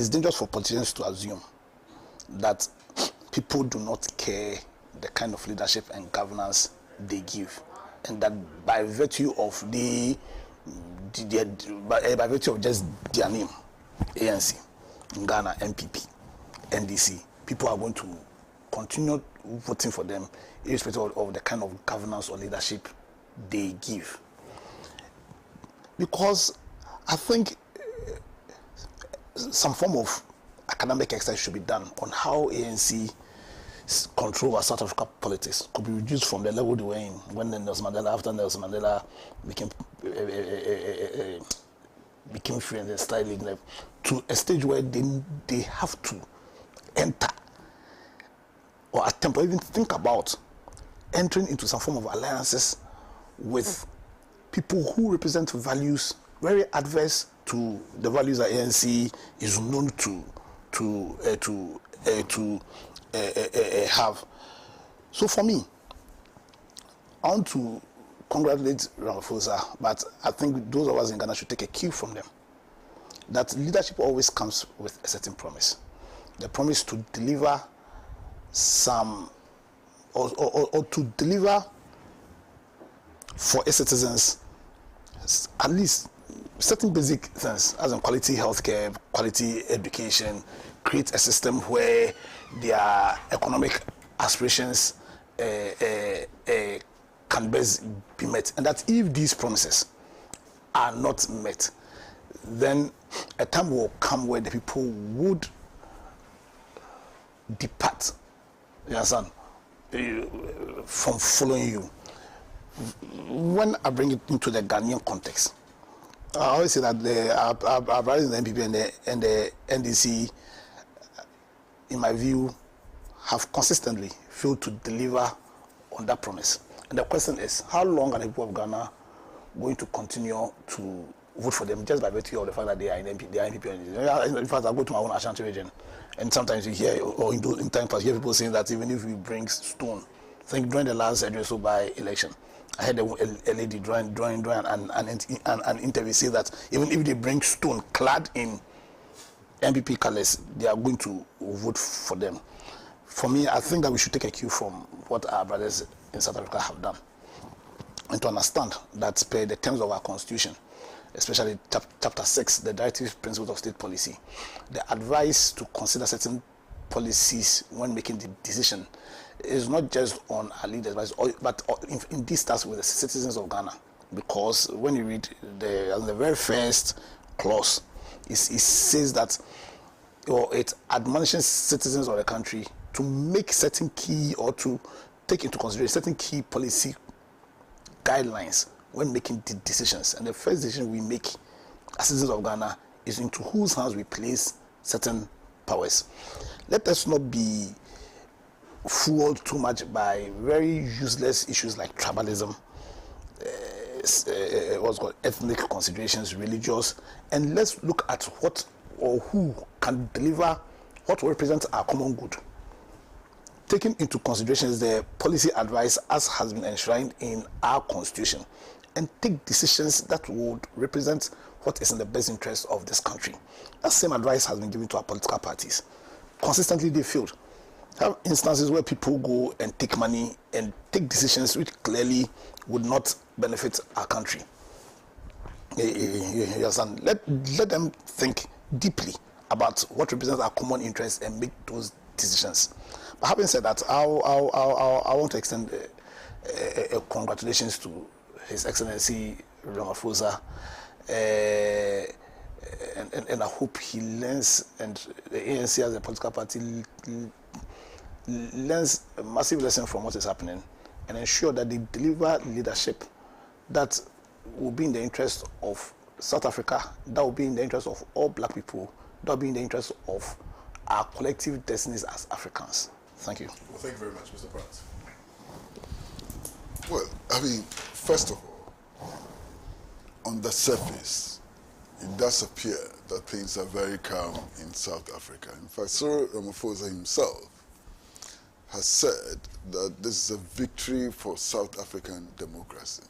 it's dangerous for politicians to assume that people do not care the kind of leadership and governance they give, and that by virtue of by virtue of just their name, ANC, Ghana, MPP, NDC, people are going to continue voting for them irrespective of the kind of governance or leadership they give. Because I think some form of academic exercise should be done on how ANC control of South Africa politics could be reduced from the level they were in when Nelson Mandela, after Nelson Mandela became free and then started leading them, to a stage where they have to enter or attempt or even think about entering into some form of alliances with people who represent values very adverse to the values that ANC is known to have. So for me, I want to congratulate Ramaphosa, but I think those of us in Ghana should take a cue from them. That leadership always comes with a certain promise. The promise to deliver some, or to deliver for its citizens at least certain basic things, as in quality healthcare, quality education, create a system where their economic aspirations can best be met. And that if these promises are not met, then a time will come where the people would depart, you understand, from following you. When I bring it into the Ghanaian context, I always say that our brothers in the MPP and the NDC, in my view, have consistently failed to deliver on that promise. And the question is, how long are the people of Ghana going to continue to vote for them just by virtue of the fact that they are in MPP? They are MPP. In fact, I go to my own Ashanti region, and sometimes you hear, or in time past, you hear people saying that even if we bring stone, I think during the last so by election, I had a lady drawing an interview say that even if they bring stone clad in MPP colors, they are going to vote for them. For me, I think that we should take a cue from what our brothers in South Africa have done, and to understand that per the terms of our constitution, especially chapter 6, the directive principles of state policy, the advice to consider certain policies when making the decision is not just on our leaders, but in this starts with the citizens of Ghana. Because when you read the very first clause, it says that, or it admonishes citizens of the country to make certain key, or to take into consideration certain key policy guidelines when making the decisions. And the first decision we make as citizens of Ghana is into whose hands we place certain powers. Let us not be fooled too much by very useless issues like tribalism, what's called ethnic considerations, religious, and let's look at what or who can deliver what will represent our common good, taking into consideration the policy advice as has been enshrined in our constitution, and take decisions that would represent what is in the best interest of this country. That same advice has been given to our political parties. Consistently they failed. Have instances where people go and take money and take decisions which clearly would not benefit our country. You understand? Let them think deeply about what represents our common interests and make those decisions. But having said that, I want to extend a congratulations to His Excellency Ramaphosa, and I hope he learns, and the ANC as a political party learns a massive lesson from what is happening, and ensure that they deliver leadership that will be in the interest of South Africa, that will be in the interest of all black people, that will be in the interest of our collective destinies as Africans. Thank you. Well, thank you very much, Mr. Pratt. Well, I mean, first of all, on the surface, it does appear that things are very calm in South Africa. In fact, Cyril Ramaphosa himself has said that this is a victory for South African democracy.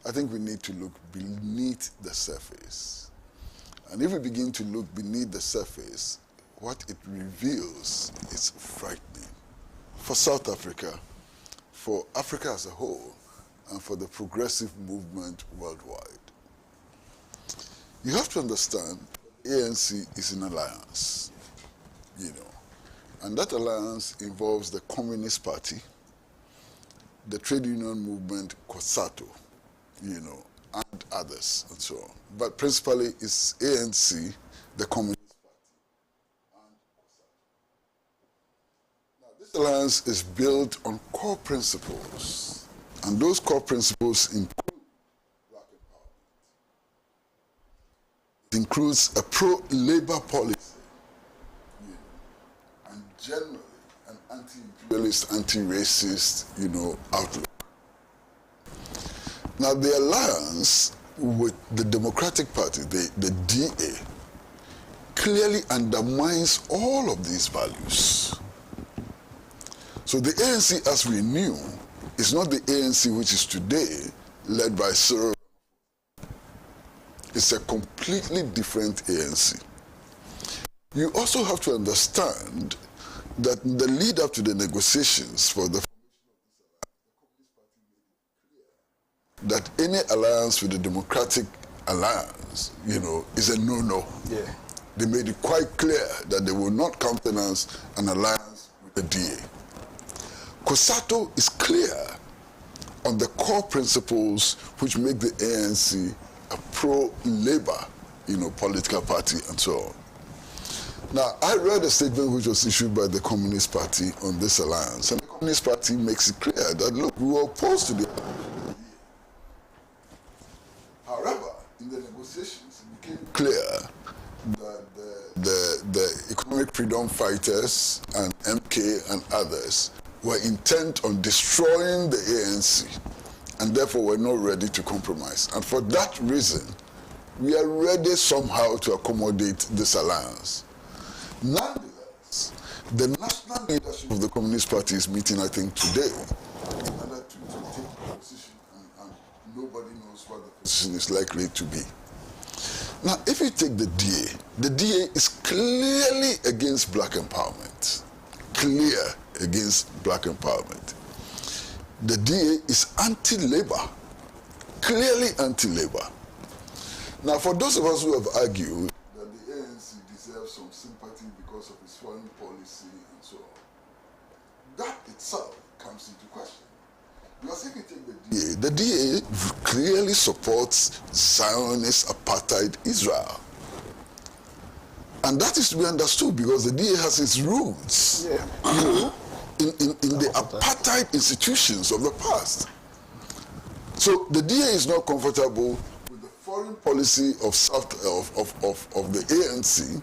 I think we need to look beneath the surface And if we begin to look beneath the surface, what it reveals is frightening for South Africa, for Africa as a whole, and for the progressive movement worldwide. You have to understand, ANC is an alliance, and that alliance involves the Communist Party, the trade union movement, COSATU, and others, and so on. But principally, it's ANC, the Communist Party, and COSATU. Now, this alliance is built on core principles, and those core principles include black empowerment. It includes a pro-labor policy, and generally an anti-imperialist, anti-racist, outlook. Now, the alliance with the Democratic Party, the DA, clearly undermines all of these values. So the ANC, as we knew, is not the ANC which is today led by Cyril. It's a completely different ANC. You also have to understand that in the lead up to the negotiations for the that any alliance with the Democratic Alliance, is a no-no. Yeah. They made it quite clear that they will not countenance an alliance with the DA. COSATU is clear on the core principles which make the ANC a pro-labor, political party and so on. Now, I read a statement which was issued by the Communist Party on this alliance, and the Communist Party makes it clear that, look, we were opposed to the alliance. However, in the negotiations, it became clear that the economic freedom fighters and MK and others were intent on destroying the ANC and therefore were not ready to compromise. And for that reason, we are ready somehow to accommodate this alliance. Nonetheless, the national leadership of the Communist Party is meeting, I think, today in order to take a position, and nobody knows what the position is likely to be. Now, if you take the DA is clearly against black empowerment. Clear against black empowerment. The DA is anti-labor, clearly anti-labor. Now, for those of us who have argued that the ANC deserves some sympathy because of its foreign policy and so on, that itself comes into question. Because if you take the DA clearly supports Zionist apartheid Israel. And that is to be understood because the DA has its roots in the apartheid institutions of the past. So the DA is not comfortable with the foreign policy of the ANC,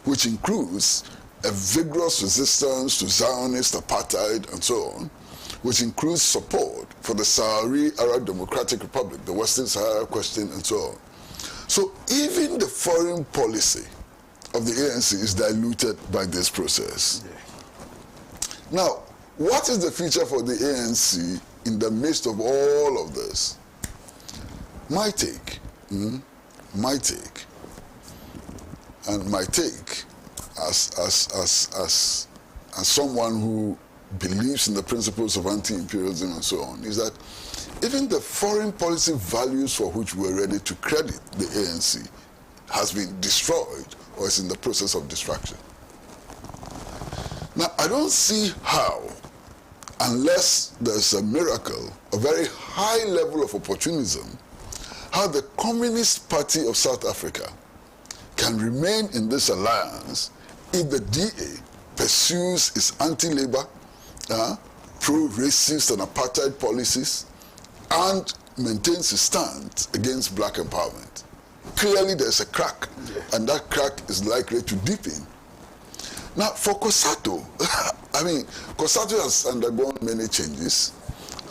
which includes a vigorous resistance to Zionist apartheid and so on, which includes support for the Sahrawi Arab Democratic Republic, the Western Sahara question, and so on. So even the foreign policy of the ANC is diluted by this process. Yeah. Now, what is the future for the ANC in the midst of all of this? My take, and my take as someone who believes in the principles of anti-imperialism and so on, is that even the foreign policy values for which we're ready to credit the ANC has been destroyed or is in the process of destruction. Now, I don't see how, unless there's a miracle, a very high level of opportunism, how the Communist Party of South Africa can remain in this alliance if the DA pursues its anti-labor, pro-racist and apartheid policies, and maintains its stance against black empowerment. Clearly there's a crack, and that crack is likely to deepen. Now, for COSATU, COSATU has undergone many changes,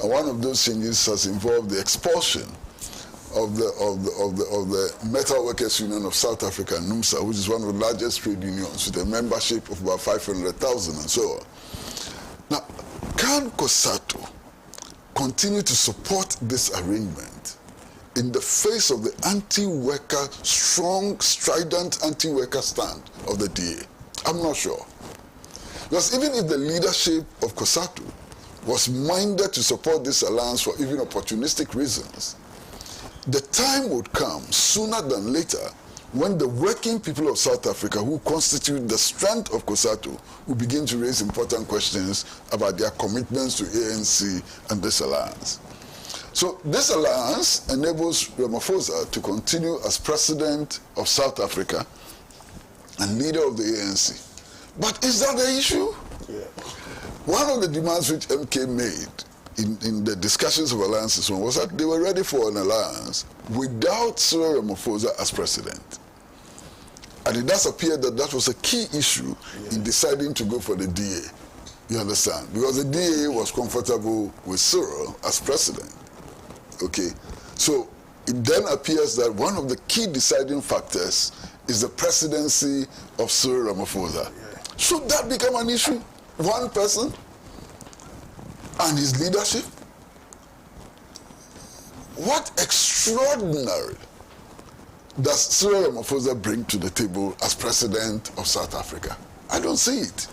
and one of those changes has involved the expulsion of the Metal Workers Union of South Africa, NUMSA, which is one of the largest trade unions with a membership of about 500,000 and so on. Now, can COSATU continue to support this arrangement in the face of the anti-worker, strong, strident anti-worker stand of the DA? I'm not sure. Because even if the leadership of COSATU was minded to support this alliance for even opportunistic reasons, the time would come sooner than later when the working people of South Africa, who constitute the strength of COSATU, will begin to raise important questions about their commitments to ANC and this alliance. So this alliance enables Ramaphosa to continue as president of South Africa and leader of the ANC. But is that the issue? Yeah. One of the demands which MK made in the discussions of alliances was that they were ready for an alliance without Cyril Ramaphosa as president. And it does appear that that was a key issue in deciding to go for the DA. You understand? Because the DA was comfortable with Cyril as president. Okay? So it then appears that one of the key deciding factors is the presidency of Cyril Ramaphosa. Should that become an issue? One person and his leadership? What extraordinary does Cyril Ramaphosa bring to the table as president of South Africa? I don't see it.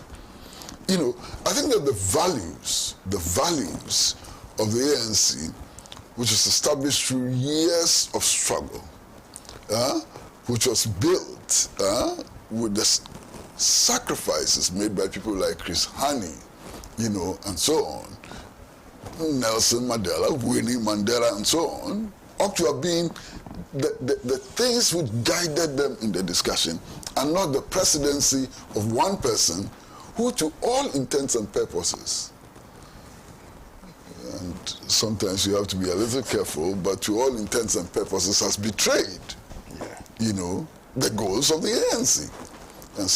You know, I think that the values of the ANC, which was established through years of struggle, which was built with the sacrifices made by people like Chris Hani, you know, and so on, Nelson Mandela, Winnie Mandela, and so on, ought to have been the things which guided them in the discussion, and not the presidency of one person who, to all intents and purposes, and sometimes you have to be a little careful, but to all intents and purposes has betrayed, you know, the goals of the ANC. And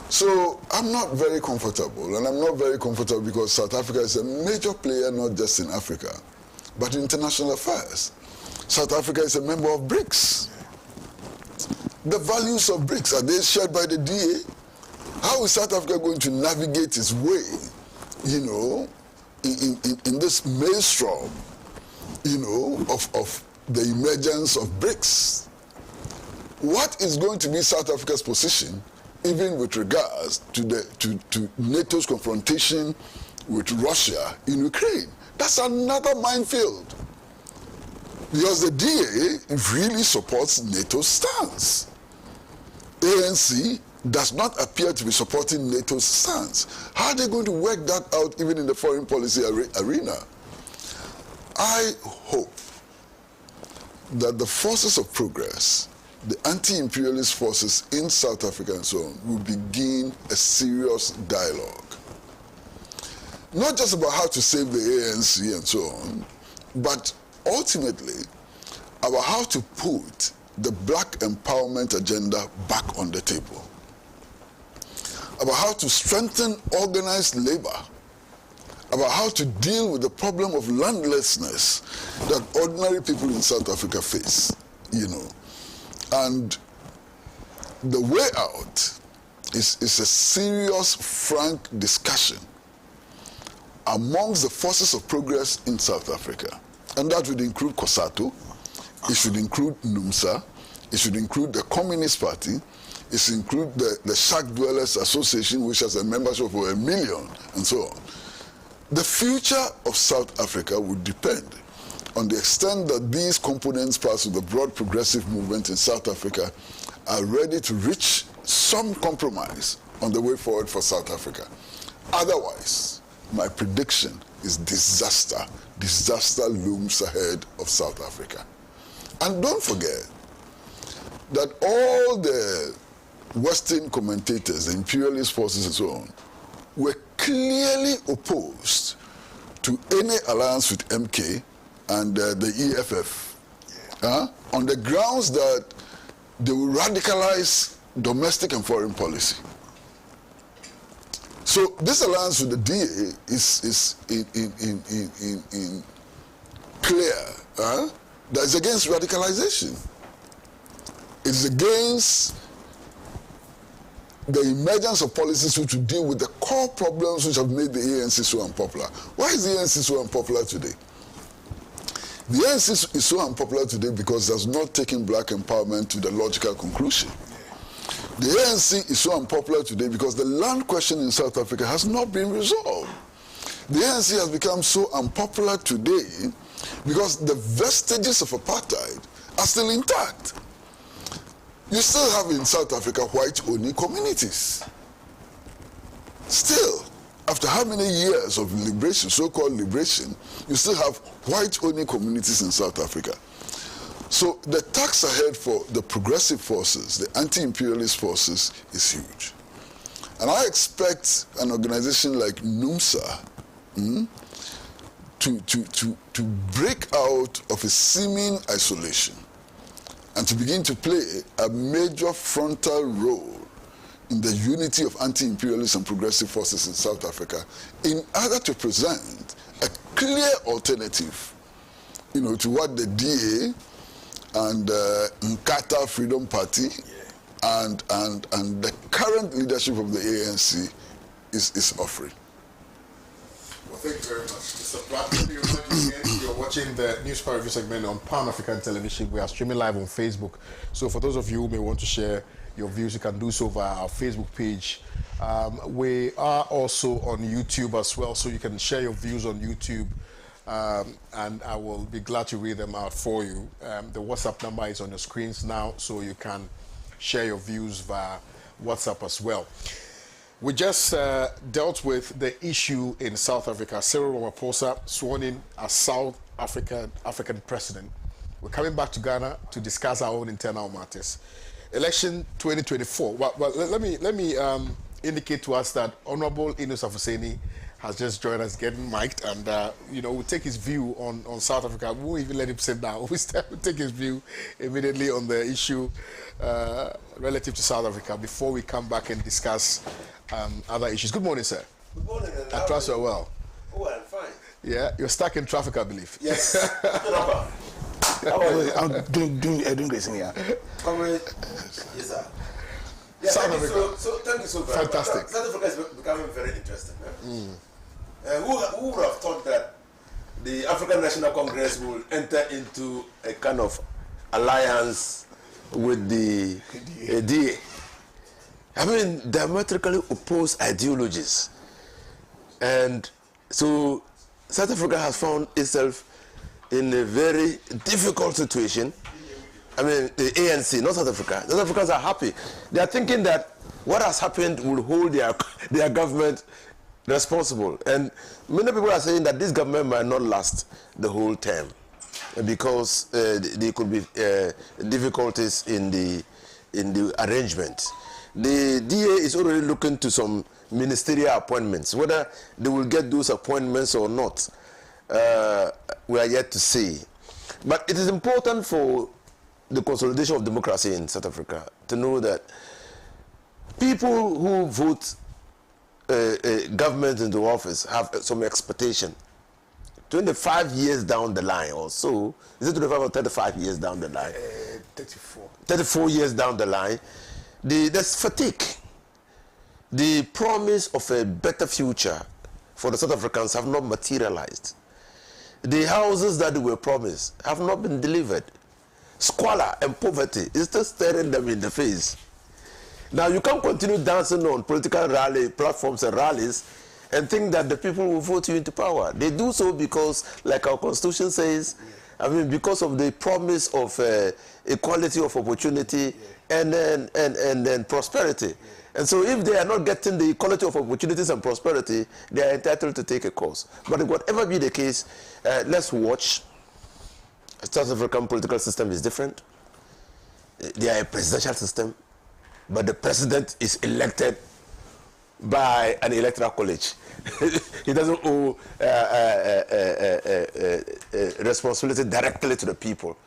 so I'm not very comfortable, and I'm not very comfortable because South Africa is a major player not just in Africa, but in international affairs. South Africa is a member of BRICS. The values of BRICS, are they shared by the DA? How is South Africa going to navigate its way, you know, in this maelstrom, you know, of the emergence of BRICS? What is going to be South Africa's position, even with regards to NATO's confrontation with Russia in Ukraine? That's another minefield. Because the DA really supports NATO's stance. ANC does not appear to be supporting NATO's stance. How are they going to work that out even in the foreign policy arena? I hope that the forces of progress, the anti-imperialist forces in South Africa and so on, will begin a serious dialogue. Not just about how to save the ANC and so on, but ultimately about how to put the black empowerment agenda back on the table. About how to strengthen organized labor. About how to deal with the problem of landlessness that ordinary people in South Africa face, you know. And the way out is a serious, frank discussion amongst the forces of progress in South Africa. And that would include COSATU, it should include NUMSA, it should include the Communist Party, it should include the Shack Dwellers Association, which has a membership of over 1 million, and so on. The future of South Africa would depend on the extent that these components, parts of the broad progressive movement in South Africa, are ready to reach some compromise on the way forward for South Africa. Otherwise, my prediction is disaster. Disaster looms ahead of South Africa. And don't forget that all the Western commentators, the imperialist forces and so on, were clearly opposed to any alliance with MK and the EFF on the grounds that they will radicalize domestic and foreign policy. So this alliance with the DA is in clear that is against radicalization. It's against the emergence of policies which will deal with the core problems which have made the ANC so unpopular. Why is the ANC so unpopular today? The ANC is so unpopular today because it has not taken black empowerment to the logical conclusion. The ANC is so unpopular today because the land question in South Africa has not been resolved. The ANC has become so unpopular today because the vestiges of apartheid are still intact. You still have in South Africa white-only communities. Still, after how many years of liberation, so-called liberation, you still have white-only communities in South Africa. So the task ahead for the progressive forces, the anti-imperialist forces, is huge. And I expect an organization like NUMSA to break out of a seeming isolation and to begin to play a major frontal role in the unity of anti-imperialist and progressive forces in South Africa in order to present a clear alternative, to what the DA and Nkata Freedom Party and the current leadership of the ANC is offering. Well, thank you very much, Mr. Platt. You're watching the Newspaper Review segment on Pan-African Television. We are streaming live on Facebook. So for those of you who may want to share your views, you can do so via our Facebook page. We are also on YouTube as well, so you can share your views on YouTube. And I will be glad to read them out for you. The WhatsApp number is on your screens now, so you can share your views via WhatsApp as well. We just dealt with the issue in South Africa. Cyril Ramaphosa sworn in as South African president. We're coming back to Ghana to discuss our own internal matters. Election 2024. Well, let me indicate to us that Honorable Inus Afuseni has just joined us, getting mic'd, and we'll take his view on South Africa. We won't even let him sit down. We'll take his view immediately on the issue relative to South Africa before we come back and discuss other issues. Good morning, sir. Good morning. I trust you're well. Oh, I'm fine. Yeah, you're stuck in traffic, I believe. Yes. I'm doing great in here. Comrade. Yes, sir. Yeah, South Africa. Thank you so very much. Fantastic. South Africa is becoming very interesting. Who would have thought that the African National Congress will enter into a kind of alliance with the DA? I mean, diametrically opposed ideologies. And so South Africa has found itself in a very difficult situation. I mean, the ANC, not South Africa. South Africans are happy. They are thinking that what has happened will hold their government responsible. And many people are saying that this government might not last the whole term because there could be difficulties in the arrangement. The DA is already looking to some ministerial appointments. Whether they will get those appointments or not, we are yet to see. But it is important for the consolidation of democracy in South Africa to know that people who vote government into office have some expectation. 25 years down the line or so, is it 25 or 35 years down the line? 34. 34 years down the line, there's fatigue. The promise of a better future for the South Africans have not materialized. The houses that were promised have not been delivered. Squalor and poverty is still staring them in the face. Now you can't continue dancing on political rally platforms and rallies and think that the people will vote you into power. They do so because, like our constitution says, because of the promise of equality of opportunity and then prosperity. And so if they are not getting the equality of opportunities and prosperity, they are entitled to take a course. But whatever be the case, let's watch. The South African political system is different. They are a presidential system, but the president is elected by an electoral college. He doesn't owe responsibility directly to the people.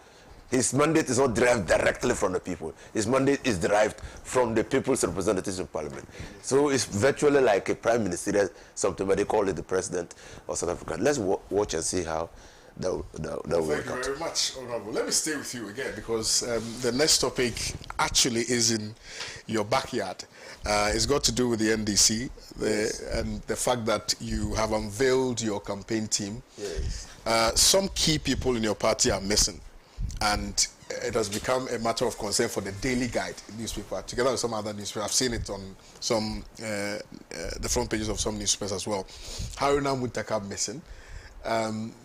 His mandate is not derived directly from the people. His mandate is derived from the people's representatives in parliament. So it's virtually like a prime minister, something, but they call it the president of South Africa. Let's watch and see how that will work out. Thank you very much, Honorable. Let me stay with you again because the next topic actually is in your backyard. It's got to do with the NDC and the fact that you have unveiled your campaign team. Yes. some key people in your party are missing, and it has become a matter of concern for the Daily Guide newspaper, together with some other newspapers. I've seen it on some the front pages of some newspapers as well. Haruna Muntaka missing.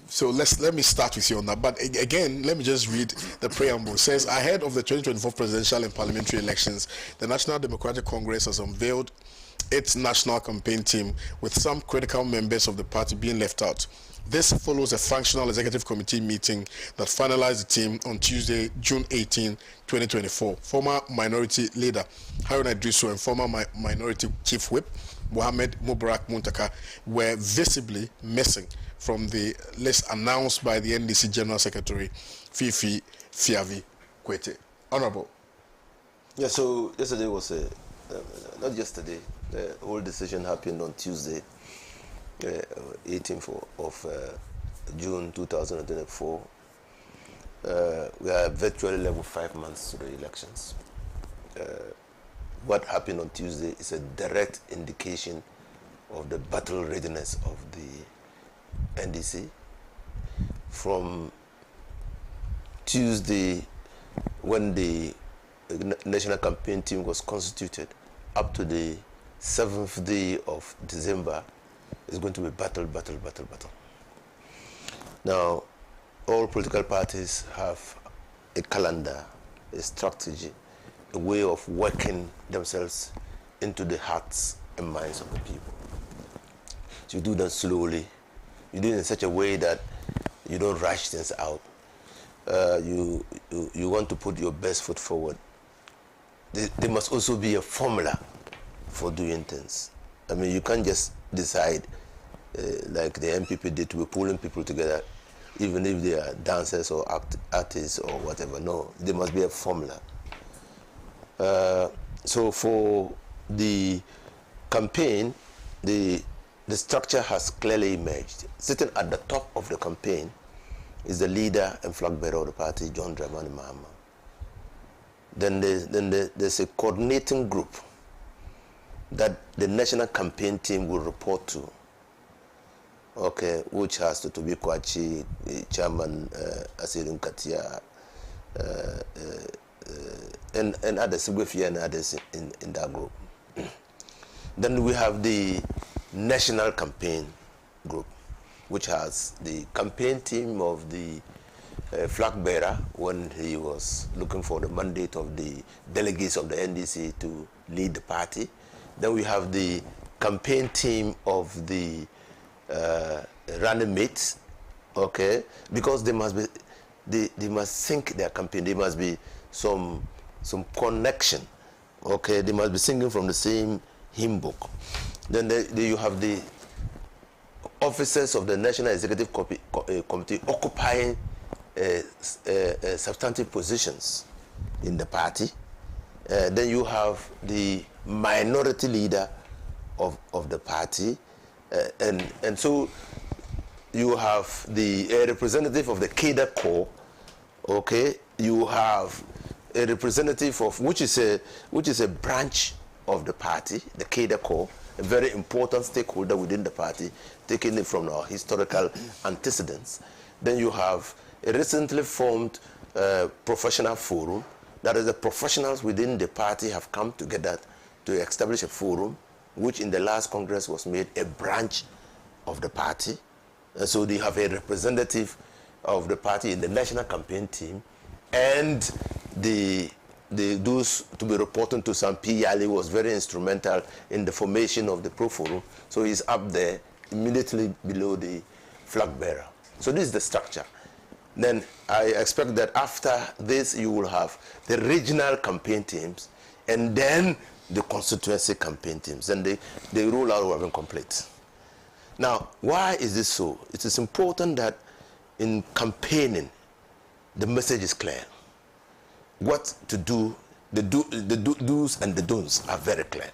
So let me start with you on that. But again, let me just read the preamble. It says, ahead of the 2024 presidential and parliamentary elections, the National Democratic Congress has unveiled its national campaign team, with some critical members of the party being left out. This follows a functional executive committee meeting that finalized the team on Tuesday, June 18, 2024. Former minority leader Haruna Idrisu and former minority chief whip Mohamed Mubarak Muntaka were visibly missing from the list announced by the NDC General Secretary Fifi Fiavi Kwete. Honorable. Yeah, so yesterday was not yesterday, the whole decision happened on Tuesday, 18th of June 2024. We are virtually level 5 months to the elections. What happened on Tuesday is a direct indication of the battle readiness of the NDC. From Tuesday, when the national campaign team was constituted, up to the 7th day of December, is going to be battle. Now, all political parties have a calendar, a strategy, a way of working themselves into the hearts and minds of the people. So you do them slowly. You do it in such a way that you don't rush things out. You want to put your best foot forward. There must also be a formula for doing things. I mean, you can't just decide like the MPP did, we're pulling people together, even if they are dancers or artists or whatever. No, there must be a formula. So for the campaign, the structure has clearly emerged. Sitting at the top of the campaign is the leader and flag bearer of the party, John Dramani Mahama. Then there's a coordinating group that the national campaign team will report to, okay, which has to be Kwachi, Chairman Asirin Katia, and others, and others in that group. Then we have the national campaign group, which has the campaign team of the flag bearer when he was looking for the mandate of the delegates of the NDC to lead the party. Then we have the campaign team of the running mates, okay, because they must sync their campaign. There must be some connection, okay. They must be singing from the same hymn book. Then you have the officers of the National Executive Committee occupying substantive positions in the party. Then you have the minority leader of the party, and so you have the representative of the cadre corps, okay. You have a representative of which is a branch of the party, the cadre corps, a very important stakeholder within the party, taking it from our historical antecedents. Then you have a recently formed professional forum. That is, the professionals within the party have come together to establish a forum, which in the last Congress was made a branch of the party. And so they have a representative of the party in the national campaign team, and those to be reporting to Sam P. Yali was very instrumental in the formation of the Pro Forum. So he's up there immediately below the flag bearer. So this is the structure. Then I expect that after this you will have the regional campaign teams and then the constituency campaign teams. And the rollout will have been complete. Now, why is this so? It is important that in campaigning, the message is clear. What to do, the do's and the don'ts are very clear.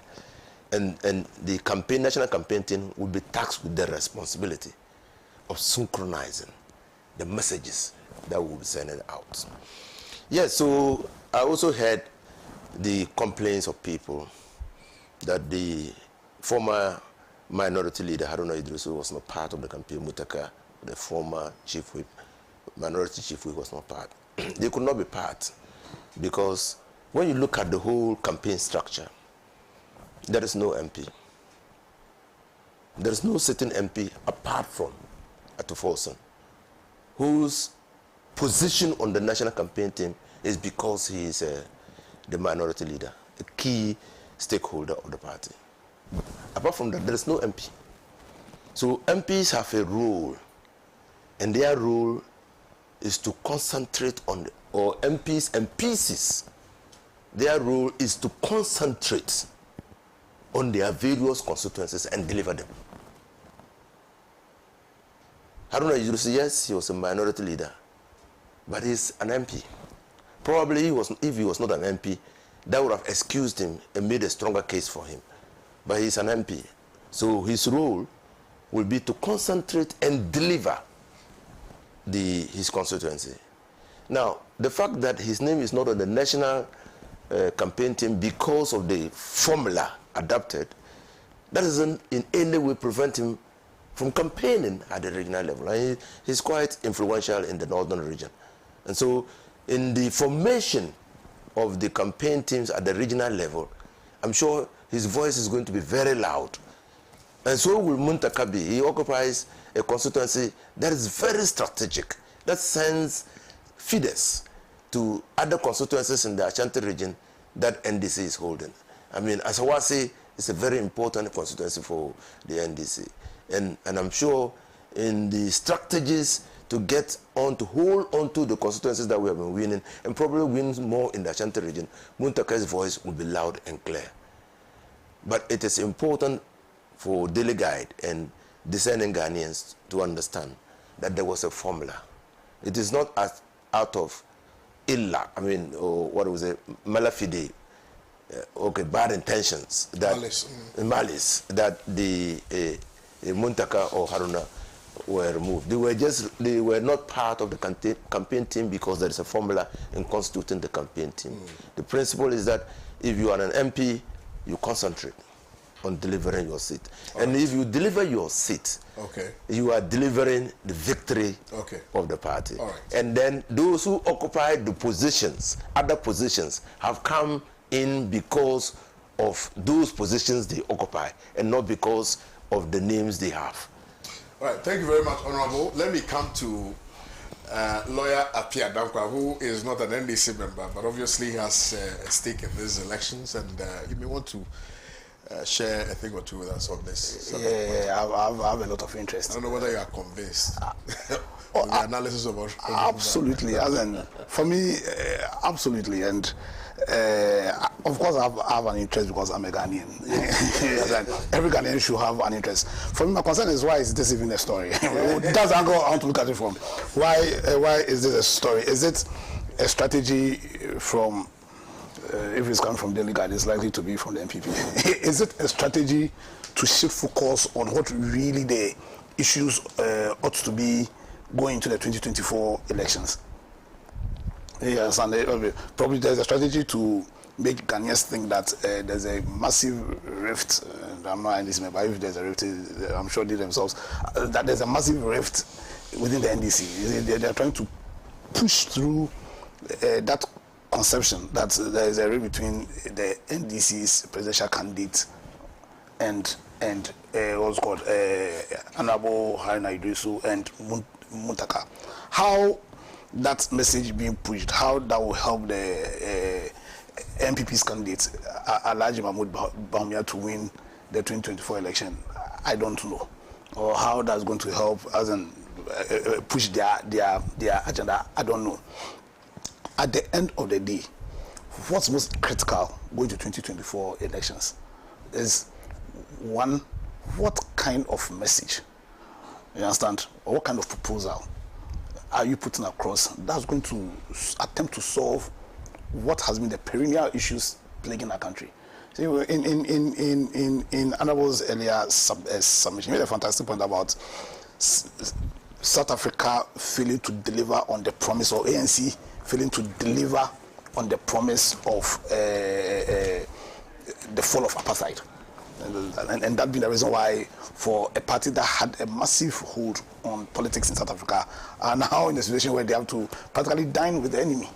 And the national campaign team will be tasked with the responsibility of synchronizing the messages that we'll be sending out. Yes, so I also heard the complaints of people that the former minority leader Haruna Idrisu was not part of the campaign. Mutaka the former chief whip, minority chief whip, was not part. They could not be part because when you look at the whole campaign structure, there is no MP. There is no sitting MP apart from Atufosun, whose position on the national campaign team is because he is the minority leader, a key stakeholder of the party. Apart from that, there is no MP. So MPs have a role, and their role is to concentrate on, or MPs and PCs, their role is to concentrate on their various constituencies and deliver them. Haruna Idris, yes, he was a minority leader, but he's an MP. Probably if he was not an MP, that would have excused him and made a stronger case for him. But he's an MP. So his role will be to concentrate and deliver his constituency. Now, the fact that his name is not on the national campaign team because of the formula adopted, that doesn't in any way prevent him from campaigning at the regional level. And he's quite influential in the northern region. And so in the formation of the campaign teams at the regional level, I'm sure his voice is going to be very loud. And so will Muntaka be. He occupies a constituency that is very strategic, that sends feeders to other constituencies in the Ashanti region that NDC is holding. I mean, Asawasi is a very important constituency for the NDC. And I'm sure in the strategies to get on, to hold on to the constituencies that we have been winning, and probably win more in the Ashanti region, Muntaka's voice will be loud and clear. But it is important for Daily Guide and discerning Ghanaians to understand that there was a formula. It is not out of ill luck, I mean, or what was it, malafide, bad intentions, that malice that the Muntaka or Haruna were removed. They were not part of the campaign team because there is a formula in constituting the campaign team. The principle is that if you are an MP, you concentrate on delivering your seat. And if you deliver your seat, you are delivering the victory of the party. And then those who occupy the positions, other positions, have come in because of those positions they occupy and not because of the names they have. All right, thank you very much, Honorable. Let me come to lawyer Apia Dankwa, who is not an NDC member, but obviously has a stake in these elections, and you may want to share a thing or two with us on this. Yeah, I have a lot of interest. I don't know whether you are convinced of the analysis of absolutely, as in, for me, absolutely, and of course I have an interest because I'm a Ghanaian. Every Ghanaian should have an interest. For me, my concern is, why is this even a story? That's the angle I want to look at it from. Why is this a story? Is it a strategy from, if it's coming from Daily Guide, it's likely to be from the MPP. Is it a strategy to shift focus on what really the issues ought to be going into the 2024 elections? Yes, and probably there's a strategy to make Ghanaians think that there's a massive rift. I'm not in this member, if there's a rift, I'm sure they themselves, that there's a massive rift within the NDC. They're trying to push through that conception that there is a rift between the NDC's presidential candidate and what's called Honorable Haruna Idrisu and Muntaka. How that message being pushed, how that will help the MPP's candidate, Alhaji Mahmoud Bawumia, to win the 2024 election, I don't know. Or how that's going to help as in push their agenda, I don't know. At the end of the day, what's most critical going to 2024 elections is, one, what kind of message, you understand, or what kind of proposal are you putting across that's going to attempt to solve what has been the perennial issues plaguing our country? See, in Honorable's earlier submission, he made a fantastic point about South Africa failing to deliver on the promise, or ANC failing to deliver on the promise of the fall of apartheid. And that being the reason why, for a party that had a massive hold on politics in South Africa, are now in a situation where they have to practically dine with the enemy.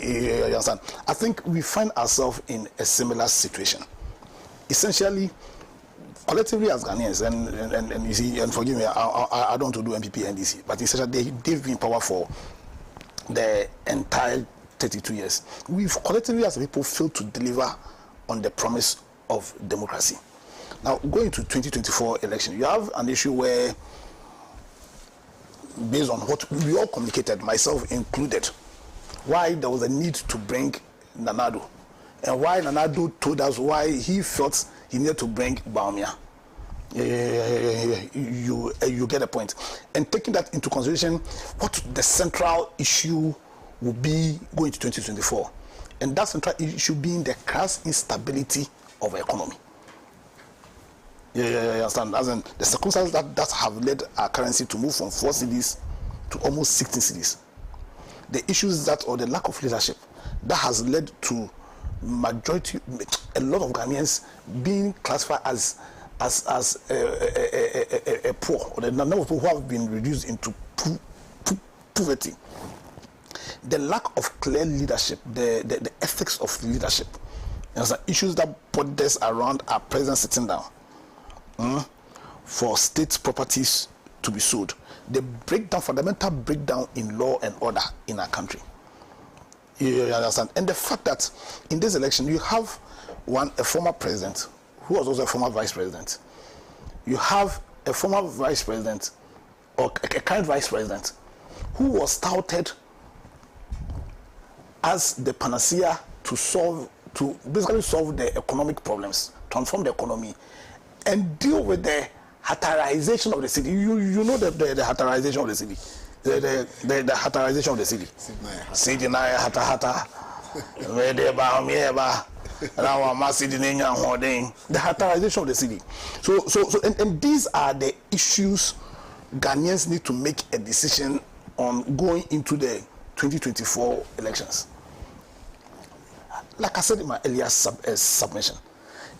You understand? I think we find ourselves in a similar situation. Essentially, collectively as Ghanaians, and you see, and forgive me, I don't want to do MPP and NDC, but essentially they've been in power for the entire 32 years. We've collectively as people failed to deliver on the promise of democracy. Now, going to 2024 election, you have an issue where, based on what we all communicated, myself included, why there was a need to bring Nanado, and why Nanado told us why he felt he needed to bring Baumia. You get the point. And taking that into consideration, what the central issue will be going to 2024, and that central issue being the crass instability of the economy. You understand? As in the circumstances that have led our currency to move from 4 cedis to almost 16 cedis. The issues that, or the lack of leadership, that has led to a lot of Ghanaians being classified as a poor, or the number of people who have been reduced into poverty. The lack of clear leadership, the ethics of leadership, issues that borders around our president sitting down for state properties to be sold. The fundamental breakdown in law and order in our country. You understand? And the fact that in this election you have a former president who was also a former vice president. You have a former vice president, or a current vice president, who was touted as the panacea to basically solve the economic problems, transform the economy, and deal with the Hatarization of the city. You know the Hatarization of the city. The Hatarization of the city. City na hata. The Hatarization of the city. So and these are the issues Ghanaians need to make a decision on going into the 2024 elections. Like I said in my earlier submission,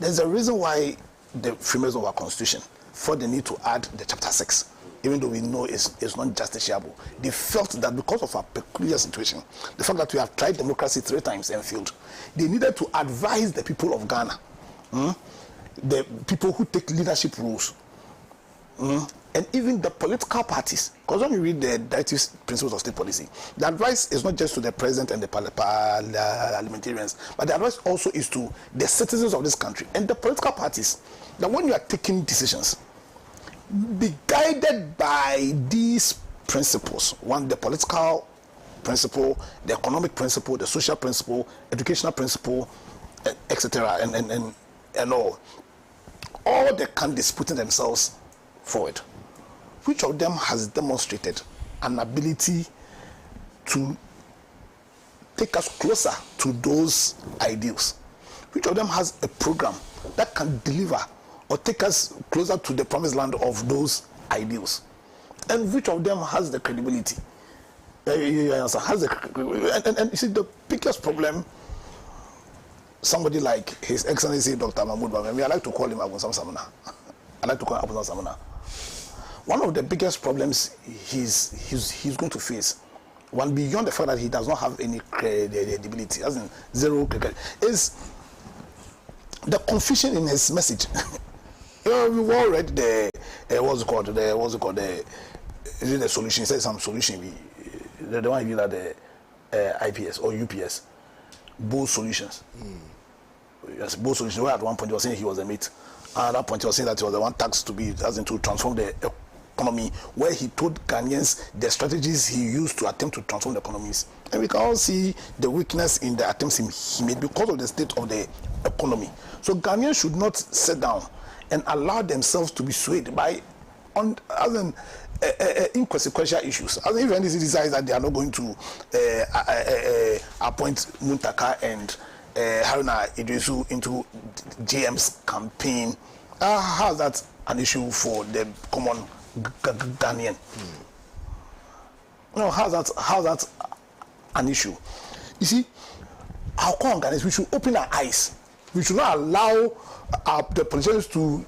there's a reason why the framers of our constitution felt the need to add the chapter 6, even though we know it's not justiciable. They felt that because of our peculiar situation, the fact that we have tried democracy 3 times and failed, they needed to advise the people of Ghana, the people who take leadership roles, and even the political parties. Because when you read the directive principles of state policy, the advice is not just to the president and the parliamentarians, but the advice also is to the citizens of this country and the political parties, that when you are taking decisions, be guided by these principles. One, the political principle, the economic principle, the social principle, educational principle, etc., and all the candidates putting themselves forward. Which of them has demonstrated an ability to take us closer to those ideals? Which of them has a program that can deliver or take us closer to the promised land of those ideals? And which of them has the credibility? And you see, the biggest problem, somebody like His Excellency Dr. Mahmoud Bawumia, I like to call him Abonsam Samana. One of the biggest problems he's going to face, one beyond the fact that he does not have any credibility, as in zero credibility, is the confusion in his message. We've all read the solution. He said some solution. The one he did at the IPS or UPS, both solutions. Yes, both solutions. Where at one point he was saying he was a mate, and at that point he was saying that he was the one tasked to be, as in to transform the economy, where he told Ghanaians the strategies he used to attempt to transform the economies. And we can all see the weakness in the attempts he made because of the state of the economy. So Ghanaians should not sit down and allow themselves to be swayed by inconsequential issues. As if NDC decides that they are not going to appoint Muntaka and Haruna Idrisu into GM's campaign, how is that an issue for the common Ghanaian? No, how's that an issue? You see, our common Ghanaians, we should open our eyes. We should not allow the politicians to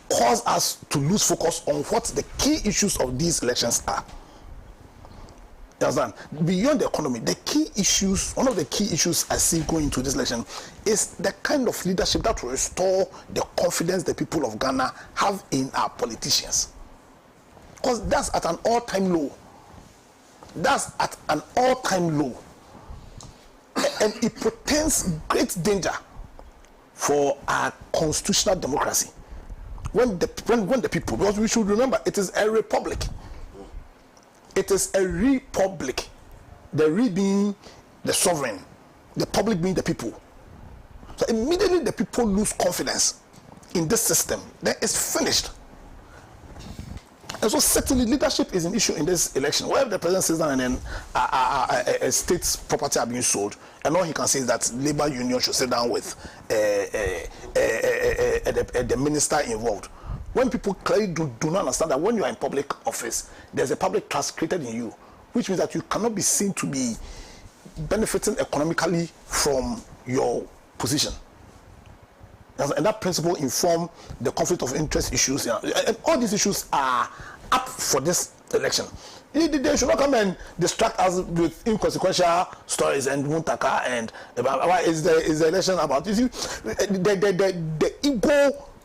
cause us to lose focus on what the key issues of these elections are. You understand? Beyond the economy, the key issues, one of the key issues I see going into this election is the kind of leadership that will restore the confidence the people of Ghana have in our politicians. Because that's at an all-time low. That's at an all-time low. And it portends great danger for our constitutional democracy. When the people, because we should remember, it is a republic. It is a republic. The re being the sovereign, the public being the people. So immediately the people lose confidence in this system, then it's finished. And so certainly leadership is an issue in this election. Wherever the president sits down and then a state's property are being sold, and all he can say is that labor union should sit down with the minister involved. When people clearly do not understand that when you are in public office, there's a public trust created in you, which means that you cannot be seen to be benefiting economically from your position. And that principle inform the conflict of interest issues. And all these issues are up for this election. They should not come and distract us with inconsequential stories and Muntaka and what is the election about? You see,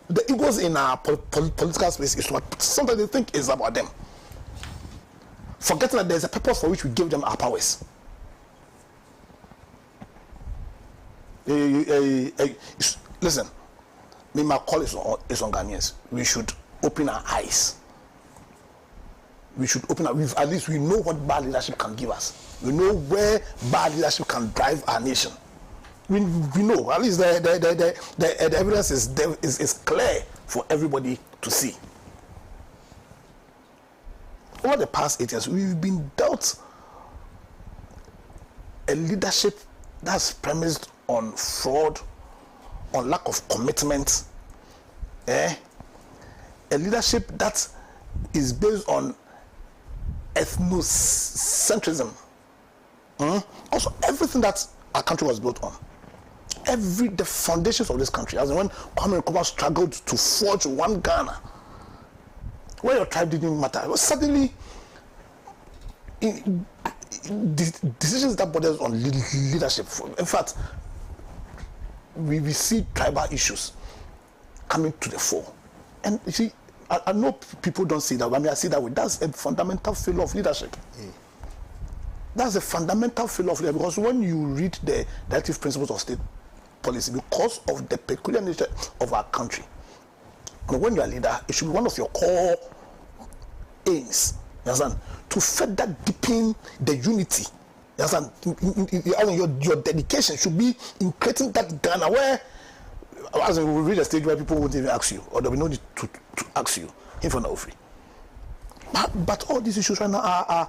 the egos in our political space is what sometimes they think is about them. Forgetting that there's a purpose for which we give them our powers. Listen, my call is on Ghanaians. We should open our eyes. We should open our eyes. At least we know what bad leadership can give us. We know where bad leadership can drive our nation. We know. At least the evidence is clear for everybody to see. Over the past 8 years, we've been dealt a leadership that's premised on fraud, on lack of commitment, a leadership that is based on ethnocentrism. Also, everything that our country was built on, the foundations of this country, as in when Kwame Nkrumah struggled to forge one Ghana, where your tribe didn't matter, it was suddenly decisions that borders on leadership. In fact, we see tribal issues coming to the fore. And you see, I know people don't see that, but I mean, I see that way. That's a fundamental failure of leadership. That's a fundamental failure of leadership, because when you read the directive principles of state policy, because of the peculiar nature of our country, and when you're a leader, it should be one of your core aims, you understand, to further deepen the unity. You understand? Your dedication should be in creating that Ghana where, as we reach a stage where people won't even ask you, or there will be no need to ask you in front of free. But all these issues right now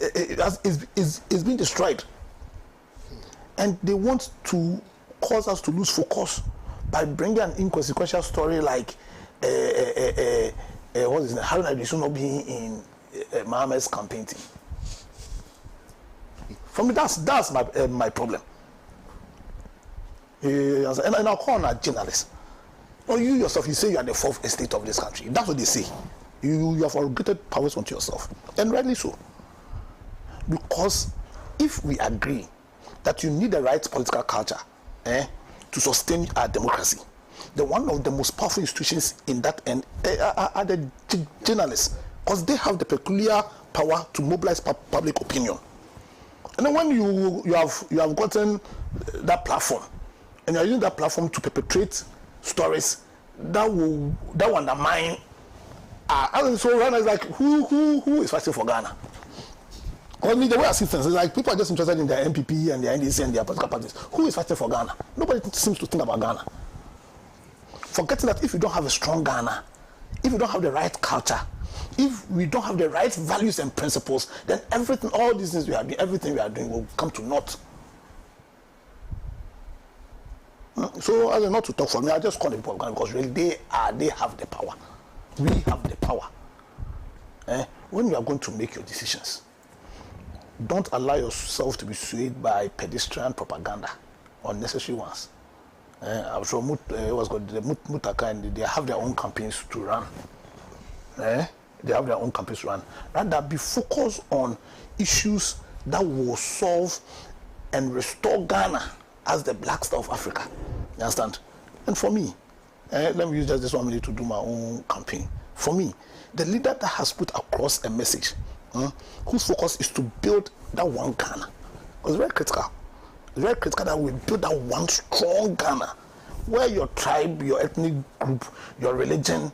is being destroyed, and they want to cause us to lose focus by bringing an inconsequential story like what is it? Harun Iddrisu not being in Mohammed's campaign team. For me, that's my problem. And I'll call on a journalist. Or you yourself, you say you are the fourth estate of this country. That's what they say. You have arrogated powers onto yourself, and rightly so. Because if we agree that you need the right political culture to sustain our democracy, then one of the most powerful institutions in that end are the journalists, because they have the peculiar power to mobilize public opinion. And then when you have gotten that platform, and you're using that platform to perpetrate stories that will undermine. So right now it's like who is fighting for Ghana? I mean, the way I see things is like people are just interested in their MPP and their NDC and their political parties. Who is fighting for Ghana? Nobody seems to think about Ghana. Forgetting that if you don't have a strong Ghana, if you don't have the right culture, if we don't have the right values and principles, then everything, all these things everything we are doing will come to naught. So, as not to talk for me, I just call the people of Ghana because really they have the power. We have the power. When you are going to make your decisions, don't allow yourself to be swayed by pedestrian propaganda, unnecessary ones. I'm sure what's called the Mutaka, and they have their own campaigns to run. They have their own campaigns to run. Rather, be focused on issues that will solve and restore Ghana as the black star of Africa. You understand? And for me, let me use just this 1 minute to do my own campaign. For me, the leader that has put across a message, whose focus is to build that one Ghana, was very critical. It's very critical that we build that one strong Ghana, where your tribe, your ethnic group, your religion,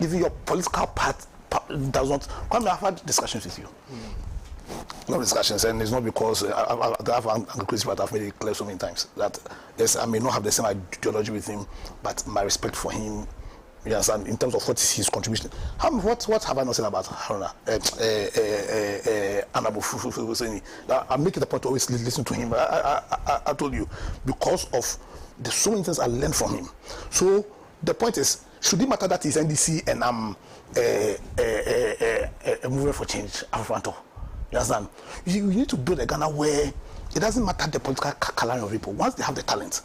even your political party does not. Come, I've had discussions with you. No discussions, and it's not because I have an crazy, but I've made it clear so many times that yes, I may not have the same ideology with him, but my respect for him, you understand, in terms of what is his contribution. What have I not said about Haruna? I make it a point to always listen to him. I told you, because of the so many things I learned from him. So the point is, should it matter that he's NDC and I'm a movement for change, Afro? You understand? You need to build a Ghana where it doesn't matter the political coloring of people. Once they have the talent,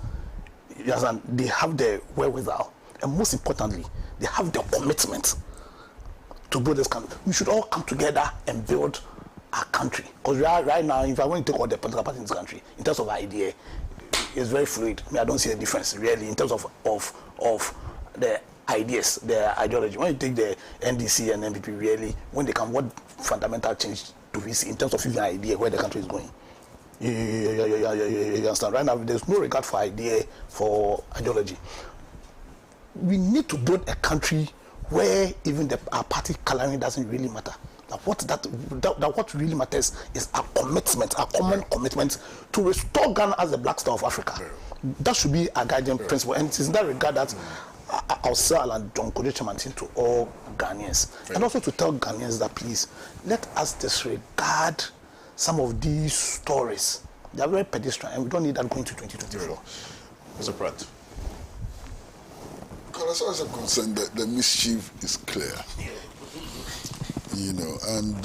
you understand, they have the wherewithal, and most importantly, they have the commitment to build this country. We should all come together and build our country. Because right now, if I want to take all the political parties in this country, in terms of idea, it's very fluid. I don't see a difference really in terms of the ideas, the ideology. When you take the NDC and NPP, really, when they come, what fundamental change do we see in terms of even idea where the country is going? You understand? Right now, there's no regard for idea, for ideology. We need to build a country where even our party coloring doesn't really matter. What really matters is our commitment, our common commitment to restore Ghana as the black star of Africa. That should be our guiding principle, and it's in that regard that I'll say and John Kojo Chamantin to all Ghanaians, and also to tell Ghanaians that please let us disregard some of these stories. They are very pedestrian, and we don't need that going to 2024. Mr. Pratt. As far as I'm concerned, the mischief is clear. You know, and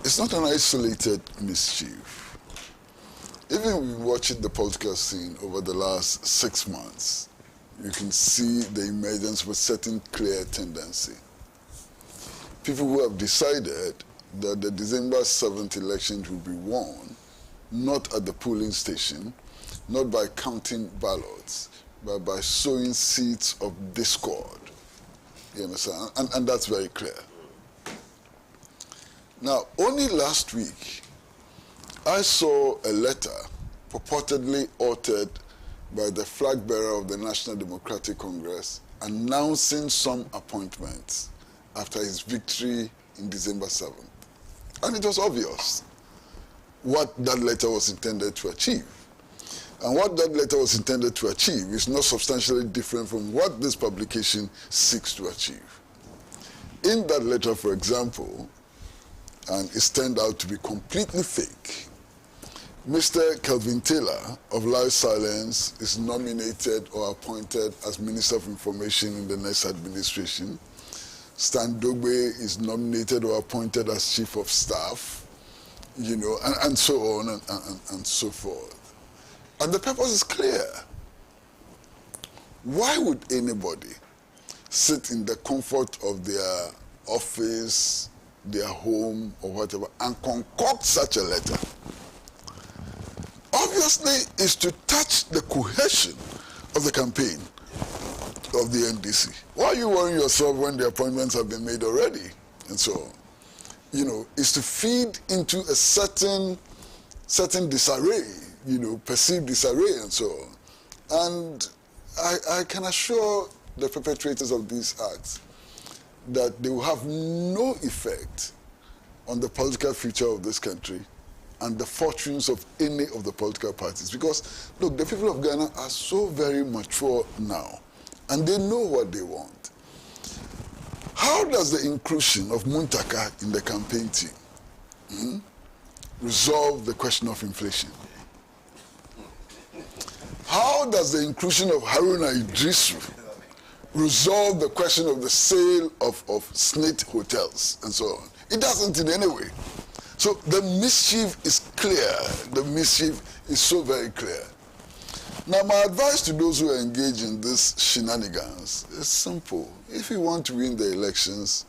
it's not an isolated mischief. Even watching the political scene over the last 6 months, you can see the emergence of a certain clear tendency. People who have decided that the December 7th elections will be won, not at the polling station, not by counting ballots, but by sowing seeds of discord. You understand? And that's very clear. Now, only last week, I saw a letter purportedly authored by the flag bearer of the National Democratic Congress announcing some appointments after his victory in December 7th. And it was obvious what that letter was intended to achieve. And what that letter was intended to achieve is not substantially different from what this publication seeks to achieve. In that letter, for example, and it's turned out to be completely fake, Mr. Kelvin Taylor of Life Silence is nominated or appointed as Minister of Information in the next administration. Stan Dogbe is nominated or appointed as Chief of Staff, you know, and so on and so forth. And the purpose is clear. Why would anybody sit in the comfort of their office, their home, or whatever, and concoct such a letter? Obviously, is to touch the cohesion of the campaign of the NDC. Why are you worrying yourself when the appointments have been made already? And so on. You know, is to feed into a certain disarray, you know, perceived disarray and so on. And I can assure the perpetrators of these acts that they will have no effect on the political future of this country and the fortunes of any of the political parties. Because, look, the people of Ghana are so very mature now, and they know what they want. How does the inclusion of Muntaka in the campaign team resolve the question of inflation? How does the inclusion of Haruna Idrisu resolve the question of the sale of SNIT hotels and so on? It doesn't in any way. So the mischief is clear. The mischief is so very clear. Now, my advice to those who engage in this shenanigans is simple. If you want to win the elections,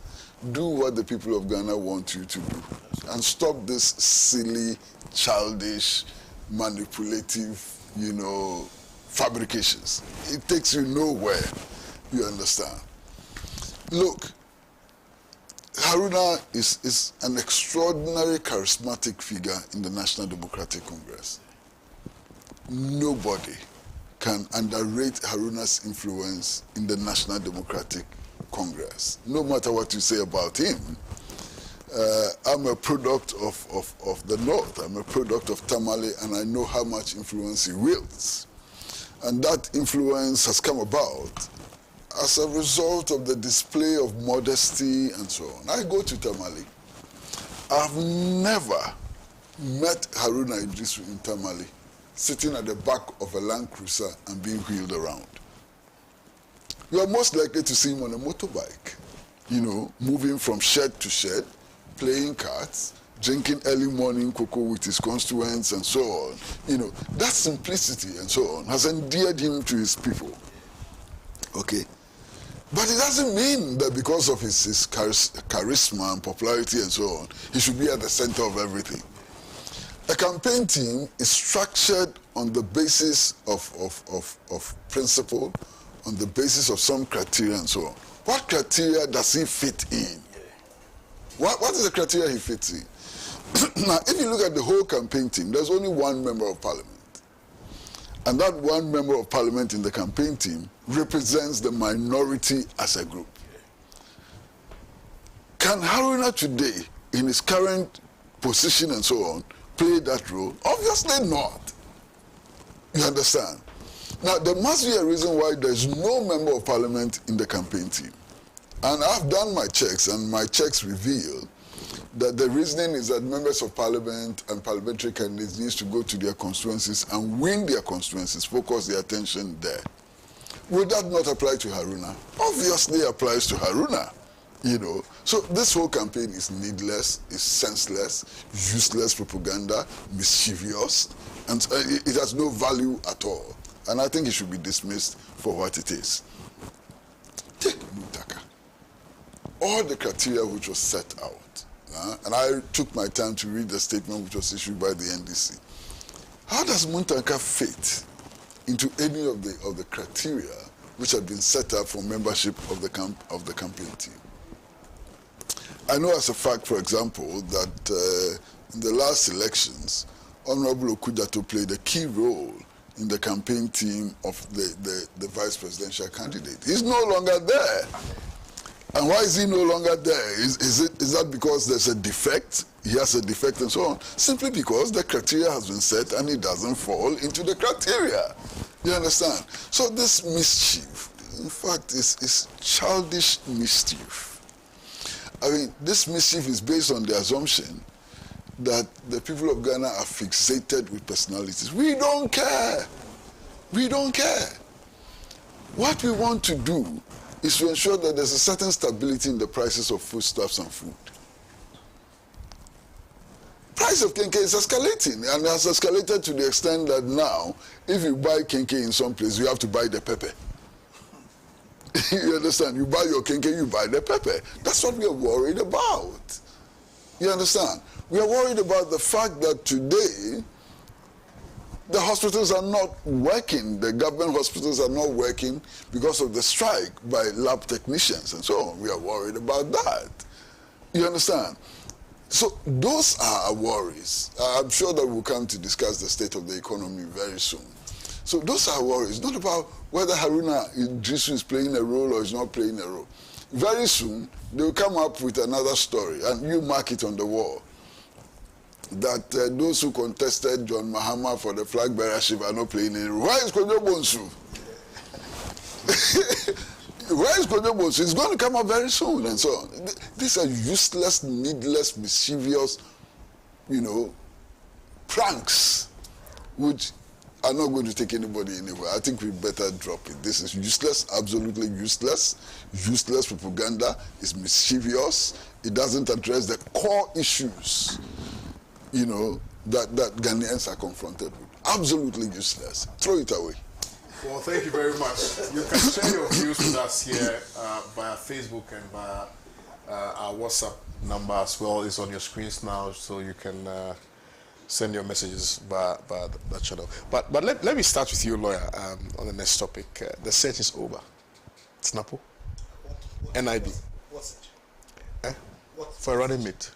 do what the people of Ghana want you to do. And stop this silly, childish, manipulative, fabrications. It takes you nowhere, you understand. Look, Haruna is an extraordinary charismatic figure in the National Democratic Congress. Nobody can underrate Haruna's influence in the National Democratic Congress, no matter what you say about him. I'm a product of the North. I'm a product of Tamale, and I know how much influence he wields. And that influence has come about as a result of the display of modesty and so on. I go to Tamale. I've never met Haruna Idrisu in Tamale sitting at the back of a Land Cruiser and being wheeled around. You are most likely to see him on a motorbike, moving from shed to shed, playing cards, drinking early morning cocoa with his constituents and so on. That simplicity and so on has endeared him to his people. Okay? But it doesn't mean that because of his charisma and popularity and so on, he should be at the center of everything. A campaign team is structured on the basis of principle, on the basis of some criteria and so on. What criteria does he fit in? What is the criteria he fits in? Now, if you look at the whole campaign team, there's only one member of parliament. And that one member of parliament in the campaign team represents the minority as a group. Can Haruna today, in his current position and so on, play that role? Obviously not. You understand? Now, there must be a reason why there's no member of parliament in the campaign team. And I've done my checks, and my checks reveal that the reasoning is that members of parliament and parliamentary candidates need to go to their constituencies and win their constituencies, focus their attention there. Would that not apply to Haruna? Obviously applies to Haruna, So this whole campaign is needless, is senseless, useless propaganda, mischievous, and it has no value at all. And I think it should be dismissed for what it is. Take Muntaka. All the criteria which was set out, and I took my time to read the statement which was issued by the NDC. How does Muntaka fit into any of the criteria which had been set up for membership of the campaign team? I know as a fact, for example, that in the last elections, Honorable Okudato played a key role in the campaign team of the vice presidential candidate. He's no longer there. And why is he no longer there? Is that because there's a defect? He has a defect and so on? Simply because the criteria has been set and he doesn't fall into the criteria. You understand? So this mischief, in fact, is childish mischief. I mean, this mischief is based on the assumption that the people of Ghana are fixated with personalities. We don't care. We don't care. What we want to do is to ensure that there's a certain stability in the prices of foodstuffs and food. Price of kenke is escalating, and it has escalated to the extent that now, if you buy kenke in some place, you have to buy the pepper. You understand? You buy your kenke, you buy the pepper. That's what we are worried about. You understand? We are worried about the fact that today, the hospitals are not working. The government hospitals are not working because of the strike by lab technicians and so on. We are worried about that. You understand? So those are our worries. I'm sure that we'll come to discuss the state of the economy very soon. So those are our worries, not about whether Haruna Idrisu is playing a role or is not playing a role. Very soon, they will come up with another story, and you mark it on the wall, that those who contested John Mahama for the flag bearership are not playing any role. Where is Kojo Bonsu? Where is Kojo Bonsu? It's going to come up very soon and so on. These are useless, needless, mischievous, pranks, which are not going to take anybody anywhere. I think we better drop it. This is useless, absolutely useless. Useless propaganda. It's mischievous. It doesn't address the core issues you know, that Ghanaians are confronted with. Absolutely useless. Throw it away. Well, thank you very much. You can share your views with us here via Facebook and via our WhatsApp number as well. It's on your screens now, so you can send your messages via that channel. But let me start with you, lawyer, on the next topic. The search is over. Snapo? NIB. What search? What? For running mate.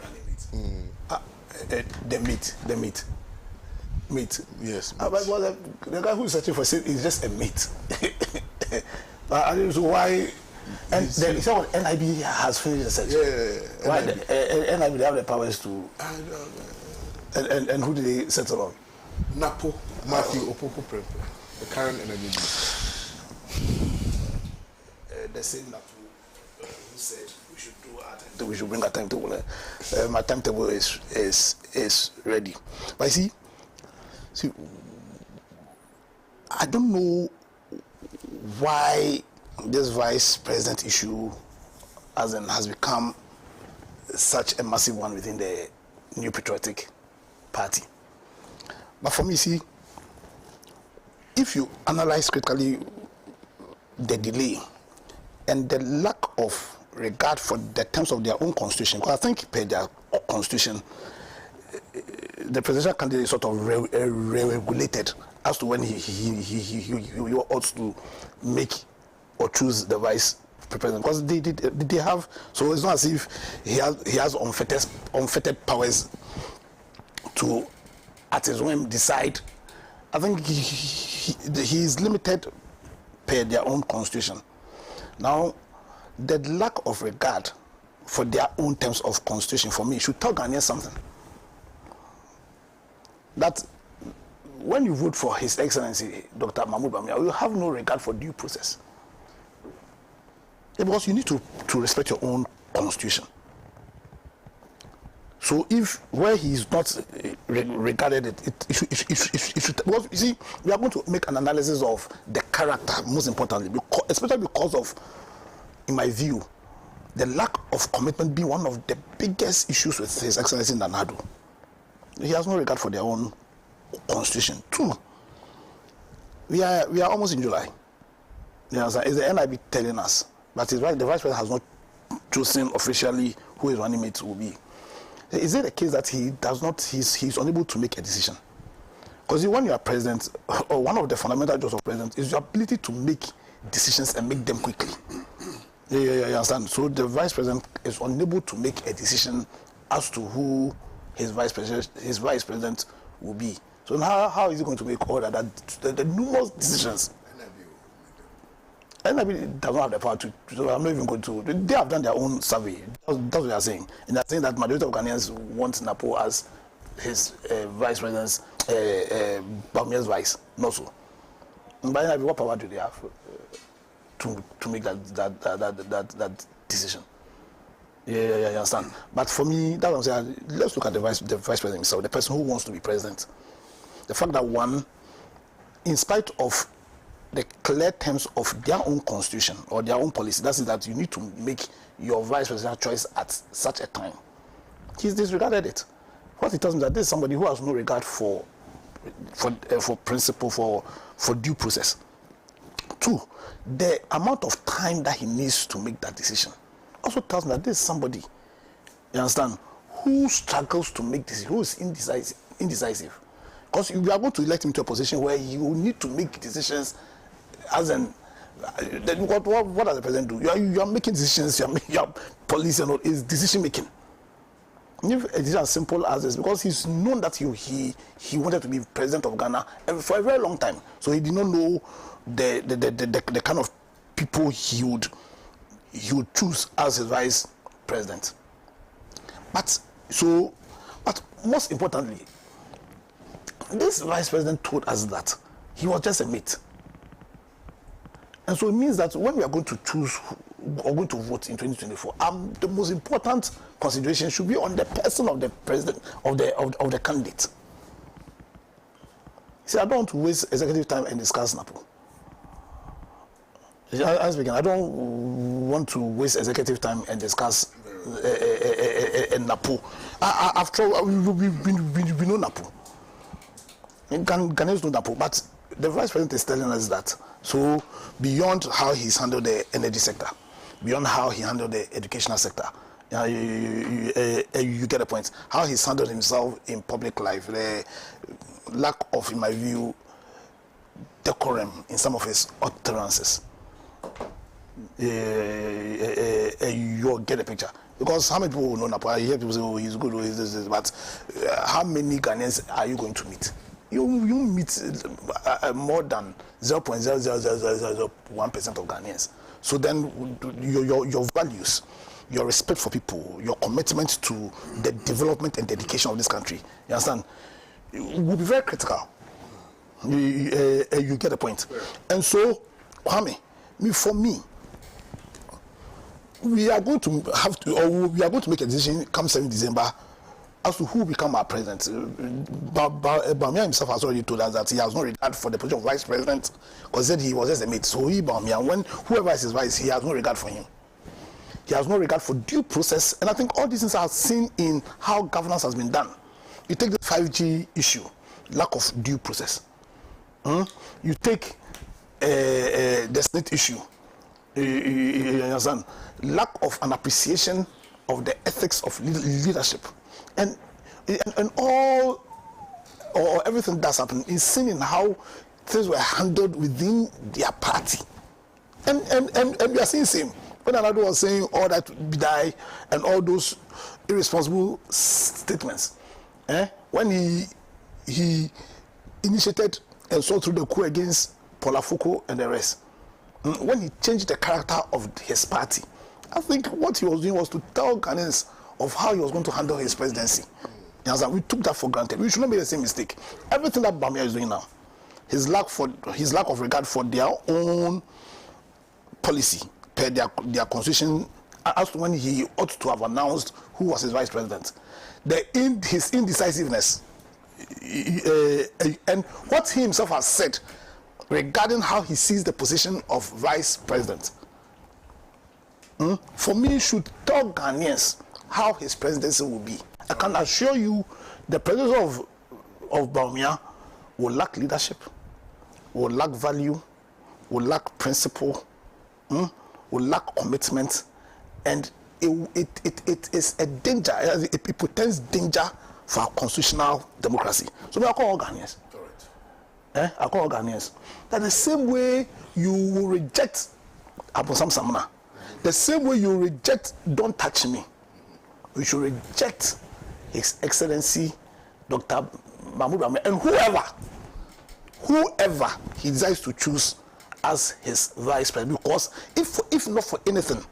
Running mate. The meat. Yes. But the guy who's searching for it is just a meat. I don't know why. And then he said, NIB has finished the search. Yeah. Why NIB they have the powers to. And who did they settle on? Napo Matthew Opoku Prempe, the current NIB minister. The same Napo who said we should do our timetable. We should bring a timetable. My timetable is ready. But see, I don't know why this vice president issue has become such a massive one within the New Patriotic Party. But for me, see, if you analyze critically the delay and the lack of regard for the terms of their own constitution, because I think per their constitution, the presidential candidate is sort of regulated as to when he ought to make or choose the vice president, because they have, so it's not as if he has unfettered powers to at his whim decide. I think he is limited per their own constitution. Now, the lack of regard for their own terms of constitution, for me, should tell Ghanaians something. That when you vote for His Excellency Dr. Mahmoud Bawumia, you have no regard for due process. Because you need to respect your own constitution. So if where he is not regarded, it should. Well, you see, we are going to make an analysis of the character, most importantly, especially because of, in my view, the lack of commitment being one of the biggest issues with His Excellency Nanado. He has no regard for their own constitution. Two, we are almost in July. You know, is the NIB telling us? But the vice president has not chosen officially who his running mate will be. Is it a case that he's unable to make a decision? Because when you are president, or one of the fundamental jobs of president is your ability to make decisions and make them quickly. You understand? So the vice president is unable to make a decision as to who his vice president will be. So now how is he going to make all that the numerous decisions? NIB does not have the power to, so I'm not even going to. They have done their own survey. That's what they are saying. And they're saying that majority of Ghanaians want Napo as his vice president's Bawumia's vice, not so. But NIB, what power do they have to make that decision? Yeah, you understand. But for me, that's what I'm saying. Let's look at the vice president himself, the person who wants to be president. The fact that one, in spite of the clear terms of their own constitution or their own policy, that is that you need to make your vice presidential choice at such a time. He's disregarded it. What he tells me that this is somebody who has no regard for principle, for due process. Two, the amount of time that he needs to make that decision also tells me that this is somebody, you understand, who struggles to make decisions, who is indecisive. Because you are going to elect him to a position where you need to make decisions as in, what does the president do? You are making decisions, you are policy and all, is decision making. If a decision as simple as this, because he's known that he wanted to be president of Ghana for a very long time. So he did not know the kind of people he would choose as his vice president. But most importantly, this vice president told us that he was just a mate. And so it means that when we are going to choose or going to vote in 2024, the most important consideration should be on the person of the president, of the candidate. See, I don't want to waste executive time and discuss Napo. I don't want to waste executive time and discuss NAPO. After all, we know NAPO. Ghanaians know NAPO, but the vice president is telling us that. So beyond how he's handled the energy sector, beyond how he handled the educational sector, you get a point. How he's handled himself in public life, the lack of, in my view, decorum in some of his utterances. You get a picture. Because how many people will know Napo? I hear people say, oh, he's good, oh, he's this, but how many Ghanaians are you going to meet? You meet more than 0.00001% of Ghanaians. So then your values, your respect for people, your commitment to the development and dedication of this country, you understand, will be very critical. You get the point. Yeah. And so, Kwame, for me, we are going to have to, or we are going to make a decision come 7th December as to who will become our president. Bawumia himself has already told us that he has no regard for the position of vice president because he was just a mate. So Bawumia, when whoever is his vice, he has no regard for him. He has no regard for due process. And I think all these things are seen in how governance has been done. You take the 5G issue, lack of due process. You take the state issue, you understand, lack of an appreciation of the ethics of leadership, and all or everything that's happened is seen in how things were handled within their party, and we are seeing the same. When Anadu was saying all that die and all those irresponsible statements, when he initiated and saw through the coup against Paula Foucault and the rest, when he changed the character of his party, I think what he was doing was to tell Ghanaians of how he was going to handle his presidency. We took that for granted. We should not make the same mistake. Everything that Bawumia is doing now, his lack of regard for their own policy, per their constitution, as to when he ought to have announced who was his vice president, his indecisiveness, and what he himself has said regarding how he sees the position of vice president, for me, should tell Ghanaians how his presidency will be. I can assure you the presidency of Bawumia will lack leadership, will lack value, will lack principle, will lack commitment, and it is a danger, it portends danger for our constitutional democracy. So I call all Ghanaians. I call all Ghanaians. That the same way you will reject Abosam Samana, the same way you reject Don't Touch Me, we should reject His Excellency Dr. Mahmoud Bawumia and whoever he decides to choose as his vice president. Because if not for anything,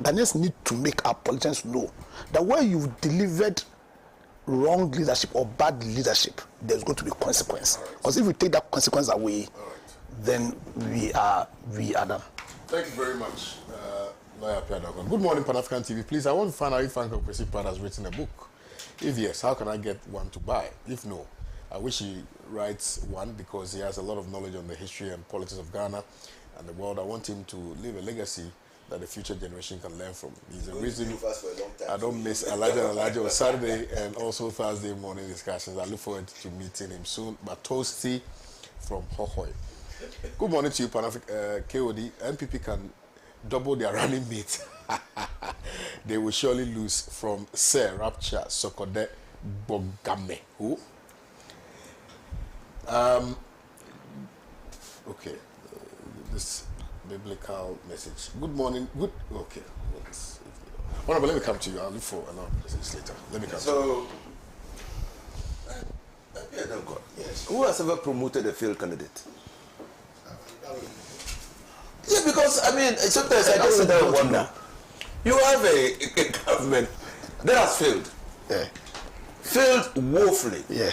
Ghanaians need to make our politicians know that where you've delivered wrong leadership or bad leadership, there's going to be consequence. Because if we take that consequence away, then we are done. Thank you very much, Lawyer Piadagon. Good morning, Pan African TV. Please, I want to find out if Uncle Precipitan has written a book. If yes, how can I get one to buy? If no, I wish he writes one because he has a lot of knowledge on the history and politics of Ghana and the world. I want him to leave a legacy that the future generation can learn from. He's the reason I don't miss Elijah on Saturday and also Thursday morning discussions. I look forward to meeting him soon. But Toasty from Hohoi. Good morning to you, KOD. NPP can double their running mate. They will surely lose from Sir Rapture Sokode Bogame. Who? Okay. This biblical message. Good morning. Good. Okay. Well, let me come to you. I'll look for another message later. Let me come to you. Yes. Who has ever promoted a failed candidate? Yeah, because I mean, sometimes I just sit there and wonder. You have a government that has failed. Yeah. Failed woefully. Yeah.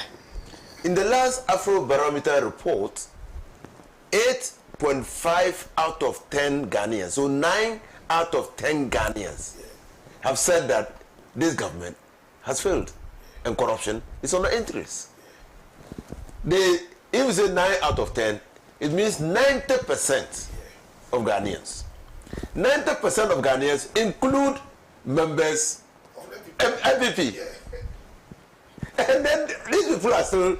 In the last Afrobarometer report, 8.5 out of 10 Ghanaians, so 9 out of 10 Ghanaians have said that this has failed and corruption is on the interest. If you say 9 out of 10, it means 90% of Ghanaians. 90% of Ghanaians include members, MPP. And then these people are still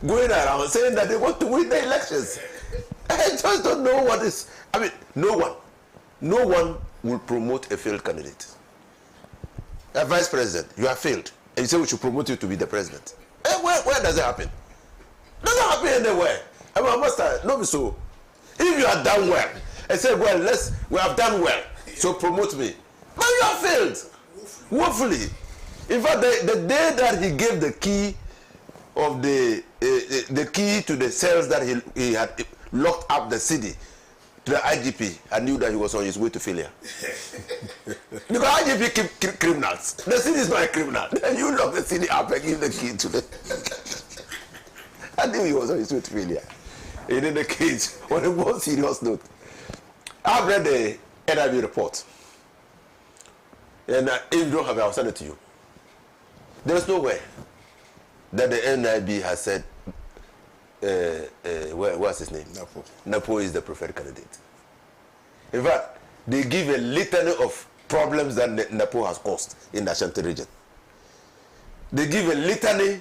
going around saying that they want to win the elections. I just don't know what is. I mean, no one will promote a failed candidate. A vice president, you have failed, and you say we should promote you to be the president. Where does it happen? Doesn't happen anywhere. I mean, master, no be so. If you have done well, and say, well, we have done well, so promote me. But you have failed, woefully. In fact, the day that he gave the key of the key to the cells that he had locked up the city to the IGP, I knew that he was on his way to failure. Because IGP keep criminals. The city is not a criminal. Then you lock the city up and give the key to the. I knew he was on his way to failure. And in the case, on a more serious note, I've read the NIB report. And if you don't have it, I'll send it to you. There's no way that the NIB has said, what's his name? Napo is the preferred candidate. In fact, they give a litany of problems that Napo has caused in the Ashanti region. They give a litany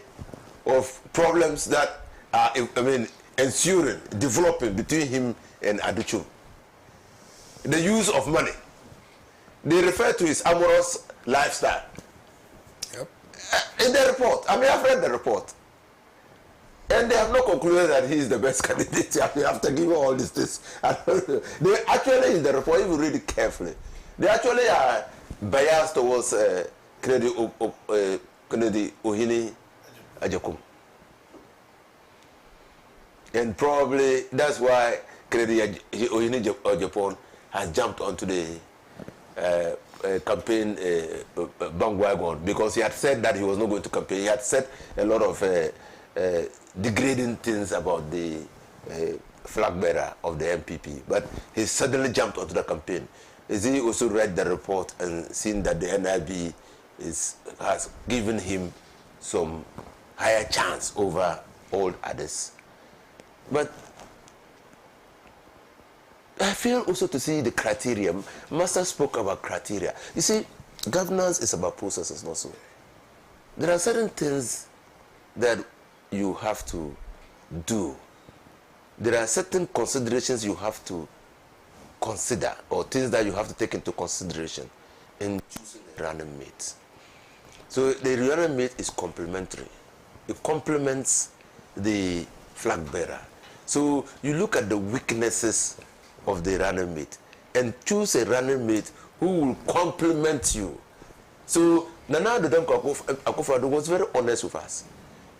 of problems that are, ensuing, developing between him and Aduchu. The use of money. They refer to his amorous lifestyle. Yep. In the report, I've read the report. And they have not concluded that he is the best candidate after giving all this. They actually, in the report, if you read it carefully, they actually are biased towards Kennedy Ohini Ajakum. And probably that's why Kennedy Ohini Ajakum has jumped onto the campaign bandwagon, because he had said that he was not going to campaign. He had said a lot of degrading things about the flag bearer of the MPP, but he suddenly jumped onto the campaign. Is he also read the report and seen that the NIB has given him some higher chance over all others? But I fail also to see the criteria. Master spoke about criteria. You see, governance is about processes also. There are certain things that you have to do. There are certain considerations you have to consider, or things that you have to take into consideration in choosing a running mate. So the running mate is complementary. It complements the flag bearer. So you look at the weaknesses of the running mate and choose a running mate who will complement you. So Nana Addo Akufo-Addo was very honest with us.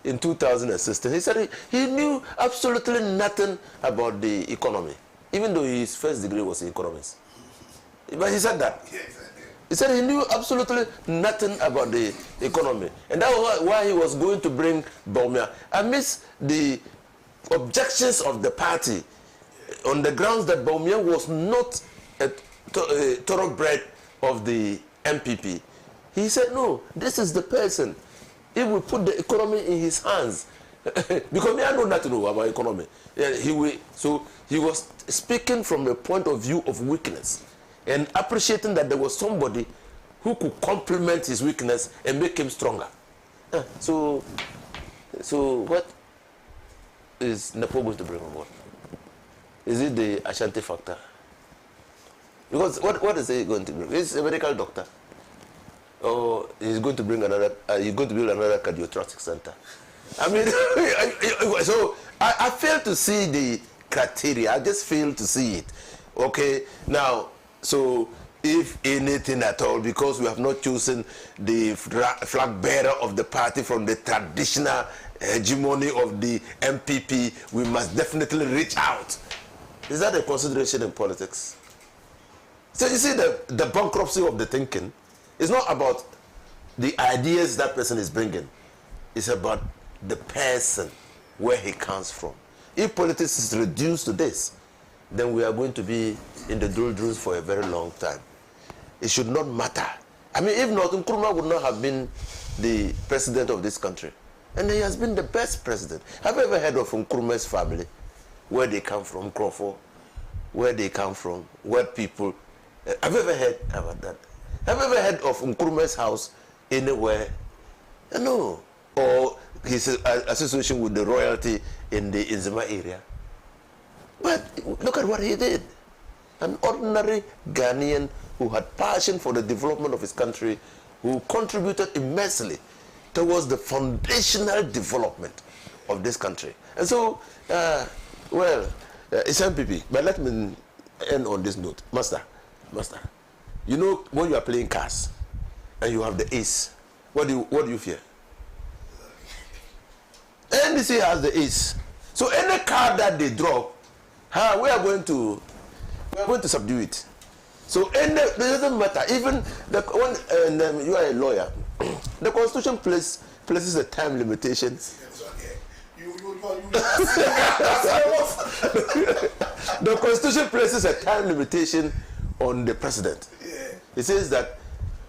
In 2016, he said he knew absolutely nothing about the economy, even though his first degree was in economics. But he said that. He said he knew absolutely nothing about the economy. And that was why he was going to bring Bawumia amidst the objections of the party on the grounds that Bawumia was not a thoroughbred of the MPP. He said, no, this is the person. If we put the economy in his hands, because me, I know nothing about economy. So he was speaking from a point of view of weakness and appreciating that there was somebody who could complement his weakness and make him stronger. So what is Napo going to bring on board? Is it the Ashanti factor? Because what is he going to bring? He's a medical doctor. Or he's going to bring another, he's going to build another cardiothoracic center. I mean, so I fail to see the criteria. I just fail to see it. Okay, now, so if anything at all, because we have not chosen the flag bearer of the party from the traditional hegemony of the MPP, we must definitely reach out. Is that a consideration in politics? So you see the bankruptcy of the thinking. It's not about the ideas that person is bringing. It's about the person, where he comes from. If politics is reduced to this, then we are going to be in the doldrums for a very long time. It should not matter. I mean, if not, Nkrumah would not have been the president of this country. And he has been the best president. Have you ever heard of Nkrumah's family? Where they come from, Crawford? Where they come from? Where people... Have you ever heard about that? Have you ever heard of Nkrumah's house anywhere? No. Or his association with the royalty in the Inzima area. But look at what he did. An ordinary Ghanaian who had passion for the development of his country, who contributed immensely towards the foundational development of this country. And so, it's MPP. But let me end on this note. Master, you know when you are playing cards and you have the ace, what do you fear? NDC has the ace. So any card that they draw, we are going to subdue it. So it doesn't matter. Even when you are a lawyer, the Constitution places a time limitation. The Constitution places a time limitation on the president. It says that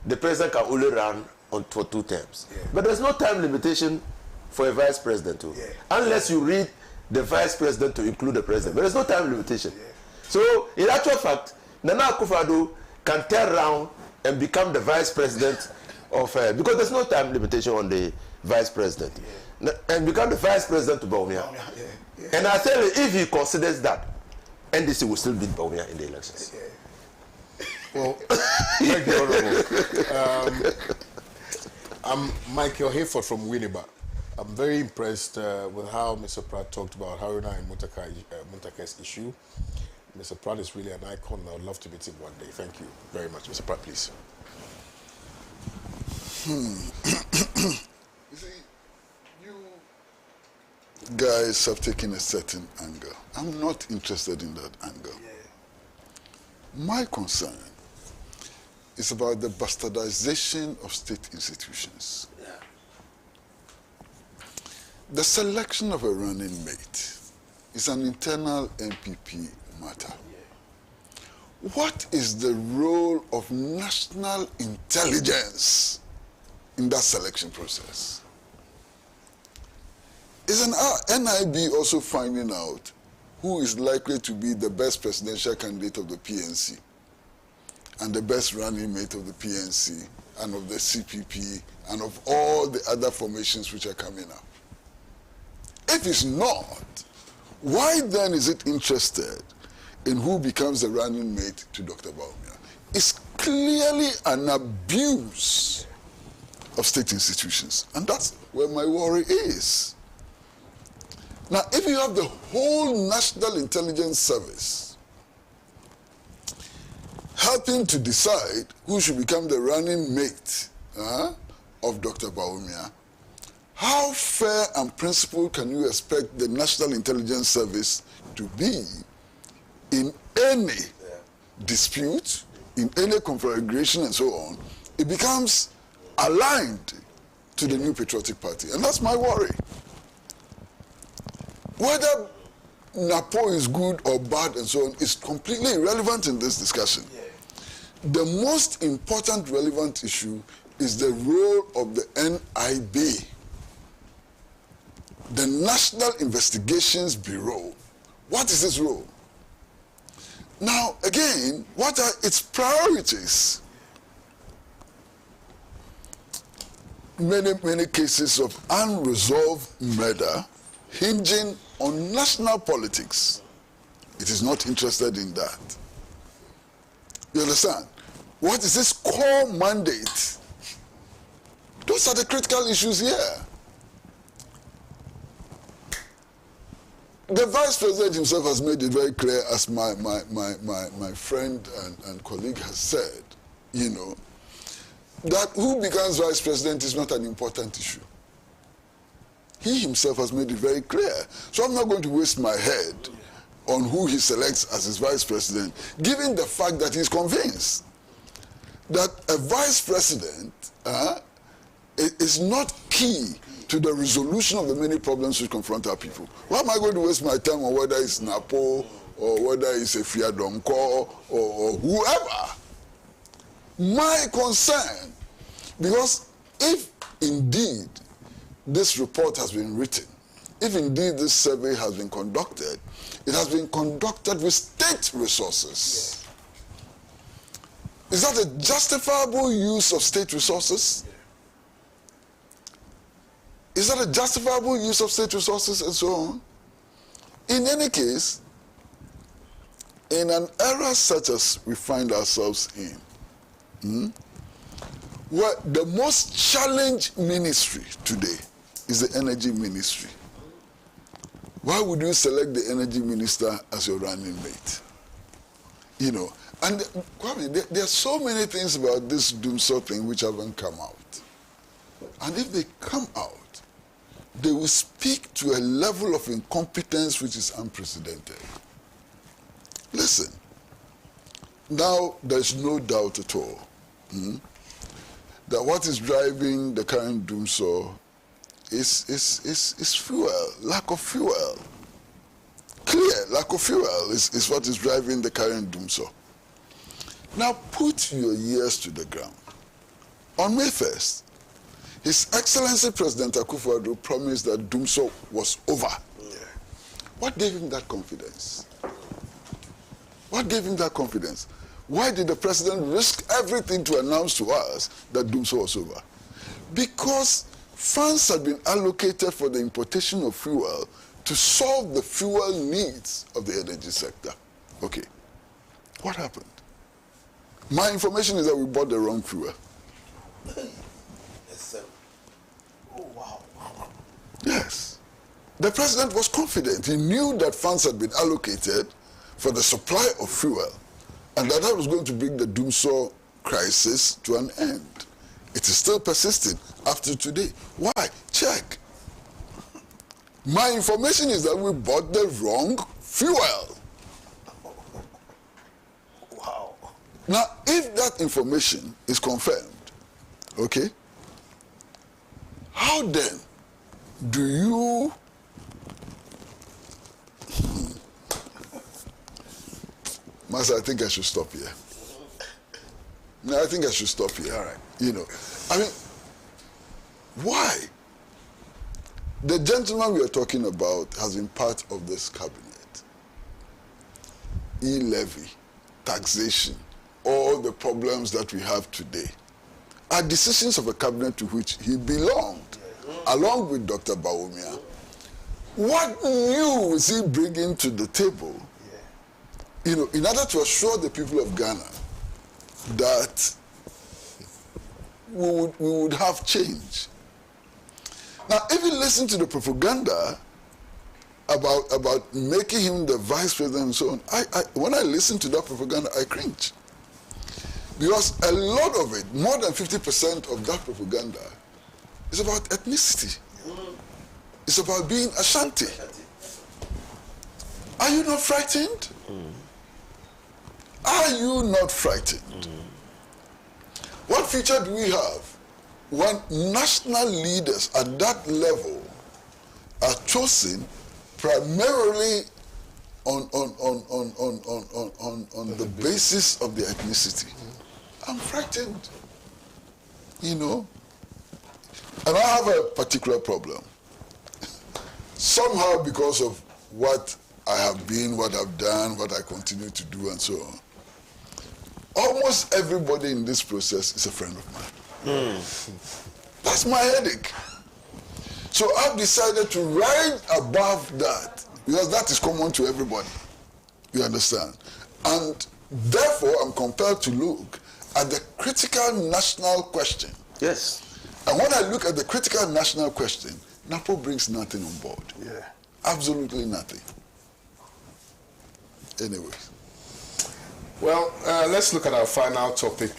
the president can only run for 2 terms. But there's no time limitation for a vice president too, unless you read the vice president to include the president. But there's no time limitation. So in actual fact, Nana Akufo-Addo can turn around and become the vice president of because there's no time limitation on the vice president, and become the vice president to Bawumia. And I tell you, if he considers that, NDC will still beat Bawumia in the elections. Well, thank you, Honorable. I'm Michael Hayford from Winneba. I'm very impressed with how Mr. Pratt talked about Haruna and Muntaka's issue. Mr. Pratt is really an icon. I would love to meet him one day. Thank you very much. Mr. Pratt, please. You see, you guys have taken a certain angle. I'm not interested in that angle. My concern is about the bastardization of state institutions. The selection of a running mate is an internal MPP matter. What is the role of national intelligence in that selection process? Isn't our NIB also finding out who is likely to be the best presidential candidate of the PNC and the best running mate of the PNC and of the CPP and of all the other formations which are coming up? If it's not, why then is it interested in who becomes the running mate to Dr. Bawumia? It's clearly an abuse of state institutions, and that's where my worry is. Now, if you have the whole National Intelligence Service helping to decide who should become the running mate of Dr. Bawumia, how fair and principled can you expect the National Intelligence Service to be in any dispute, in any conflagration and so on? It becomes aligned to the New Patriotic Party, and that's my worry. Whether NAPO is good or bad and so on is completely irrelevant in this discussion. The most important relevant issue is the role of the NIB, the National Investigations Bureau. What is its role? Now, again, what are its priorities? Many cases of unresolved murder hinging on national politics. It is not interested in that. You understand? What is its core mandate? Those are the critical issues here. The Vice President himself has made it very clear, as my friend and colleague has said, you know, that who becomes Vice President is not an important issue. He himself has made it very clear. So I'm not going to waste my head on who he selects as his Vice President, given the fact that he's convinced that a Vice President is not key to the resolution of the many problems which confront our people. Why am I going to waste my time on whether it's NAPO or whether it's a Fiadonko or whoever? My concern, because if indeed this report has been written, if indeed this survey has been conducted, it has been conducted with state resources. Is that a justifiable use of state resources? Is that a justifiable use of state resources and so on? In any case, in an era such as we find ourselves in, where the most challenged ministry today is the energy ministry, why would you select the energy minister as your running mate? You know, and there are so many things about this DANSO thing which haven't come out. And if they come out, they will speak to a level of incompetence which is unprecedented. Listen, now there's no doubt at all that what is driving the current DANSO is fuel, lack of fuel. Clear lack of fuel is what is driving the current DANSO. Now put your ears to the ground. On May 1st, His Excellency President Akufo-Addo promised that DANSO was over. Yeah. What gave him that confidence? What gave him that confidence? Why did the president risk everything to announce to us that DANSO was over? Because funds had been allocated for the importation of fuel to solve the fuel needs of the energy sector. Okay, what happened? My information is that we bought the wrong fuel. Yes, sir. Oh, wow. Yes. The president was confident. He knew that funds had been allocated for the supply of fuel and that was going to bring the DANSO crisis to an end. It is still persisting after today. Why? Check. My information is that we bought the wrong fuel. Wow. Now, if that information is confirmed, okay, how then do you Master, I think I should stop here. No, I think I should stop here. All right. You know, I mean, why? The gentleman we are talking about has been part of this cabinet. E-levy, taxation, all the problems that we have today are decisions of a cabinet to which he belonged, along with Dr. Bawumia. What new is he bringing to the table, you know, in order to assure the people of Ghana that we would have change? Now, if you listen to the propaganda about making him the vice president and so on, when I listen to that propaganda, I cringe. Because a lot of it, more than 50% of that propaganda, is about ethnicity. It's about being Ashanti. Are you not frightened? Are you not frightened? What future do we have when national leaders at that level are chosen primarily on the basis of their ethnicity? I'm frightened, you know. And I have a particular problem. Somehow, because of what I have been, what I've done, what I continue to do, and so on, almost everybody in this process is a friend of mine. That's my headache. So I've decided to rise above that, because that is common to everybody. You understand? And therefore, I'm compelled to look at the critical national question. Yes. And when I look at the critical national question, NAPO brings nothing on board. Yeah. Absolutely nothing. Anyway. Well, let's look at our final topic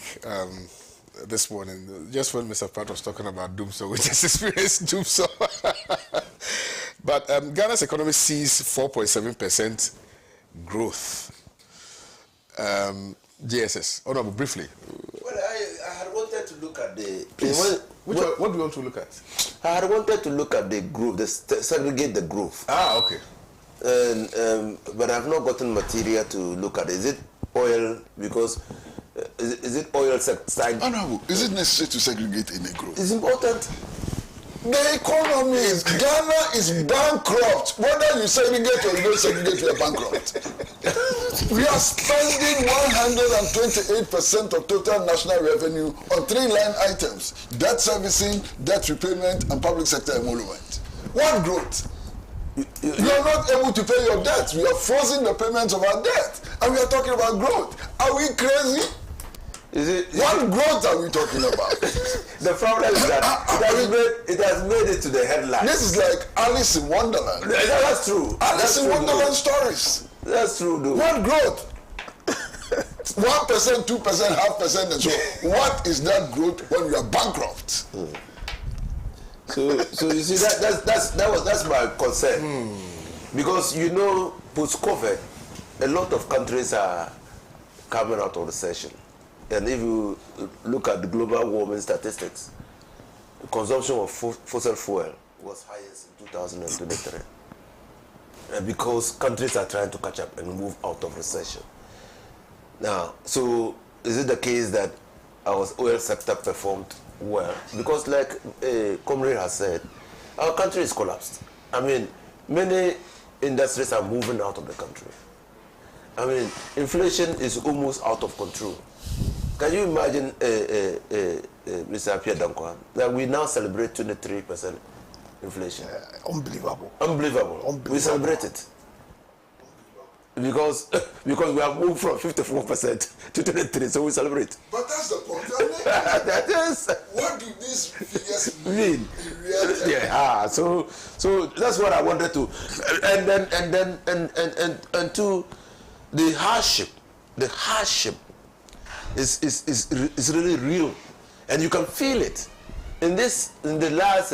this morning. Just when Mr. Pratt was talking about DANSO, we just experienced DANSO. But Ghana's economy sees 4.7% growth. GSS. Oh no, but briefly. Well, I had wanted to look at the... What do you want to look at? I had wanted to look at the growth, segregate the growth. Ah, okay. And, but I've not gotten material to look at. Is it oil? Because is it oil side? Oh no, is it necessary to segregate any growth? It's important. The economy is, Ghana is bankrupt. Whether you segregate or you don't segregate, you are bankrupt. We are spending 128% of total national revenue on 3 line items: debt servicing, debt repayment, and public sector emolument. What growth? You are not able to pay your debt. We are frozen the payments of our debt, and we are talking about growth. Are we crazy? What growth are we talking about? The problem is that it has made it to the headlines. This is like Alice in Wonderland. That's true. Alice in Wonderland stories. That's true, though. What growth? 1%, 2%, 0.5%, and so what is that growth when we are bankrupt? So you see that's my concern. Because post-COVID, a lot of countries are coming out of recession. And if you look at the global warming statistics, the consumption of fossil fuel was highest in 2023. And because countries are trying to catch up and move out of recession. Now, so is it the case that our oil sector performed well? Because like Comrade has said, our country is collapsed. I mean, many industries are moving out of the country. I mean, inflation is almost out of control. Can you imagine, Mr. Pierre Dankwa, that we now celebrate 23% inflation? Unbelievable. Unbelievable. We celebrate it. Because we have moved from 54% to 23%, so we celebrate. But that's the point. That is. What do these figures mean in reality? Yeah. So that's what I wanted to, and to the hardship is really real, and you can feel it. In the last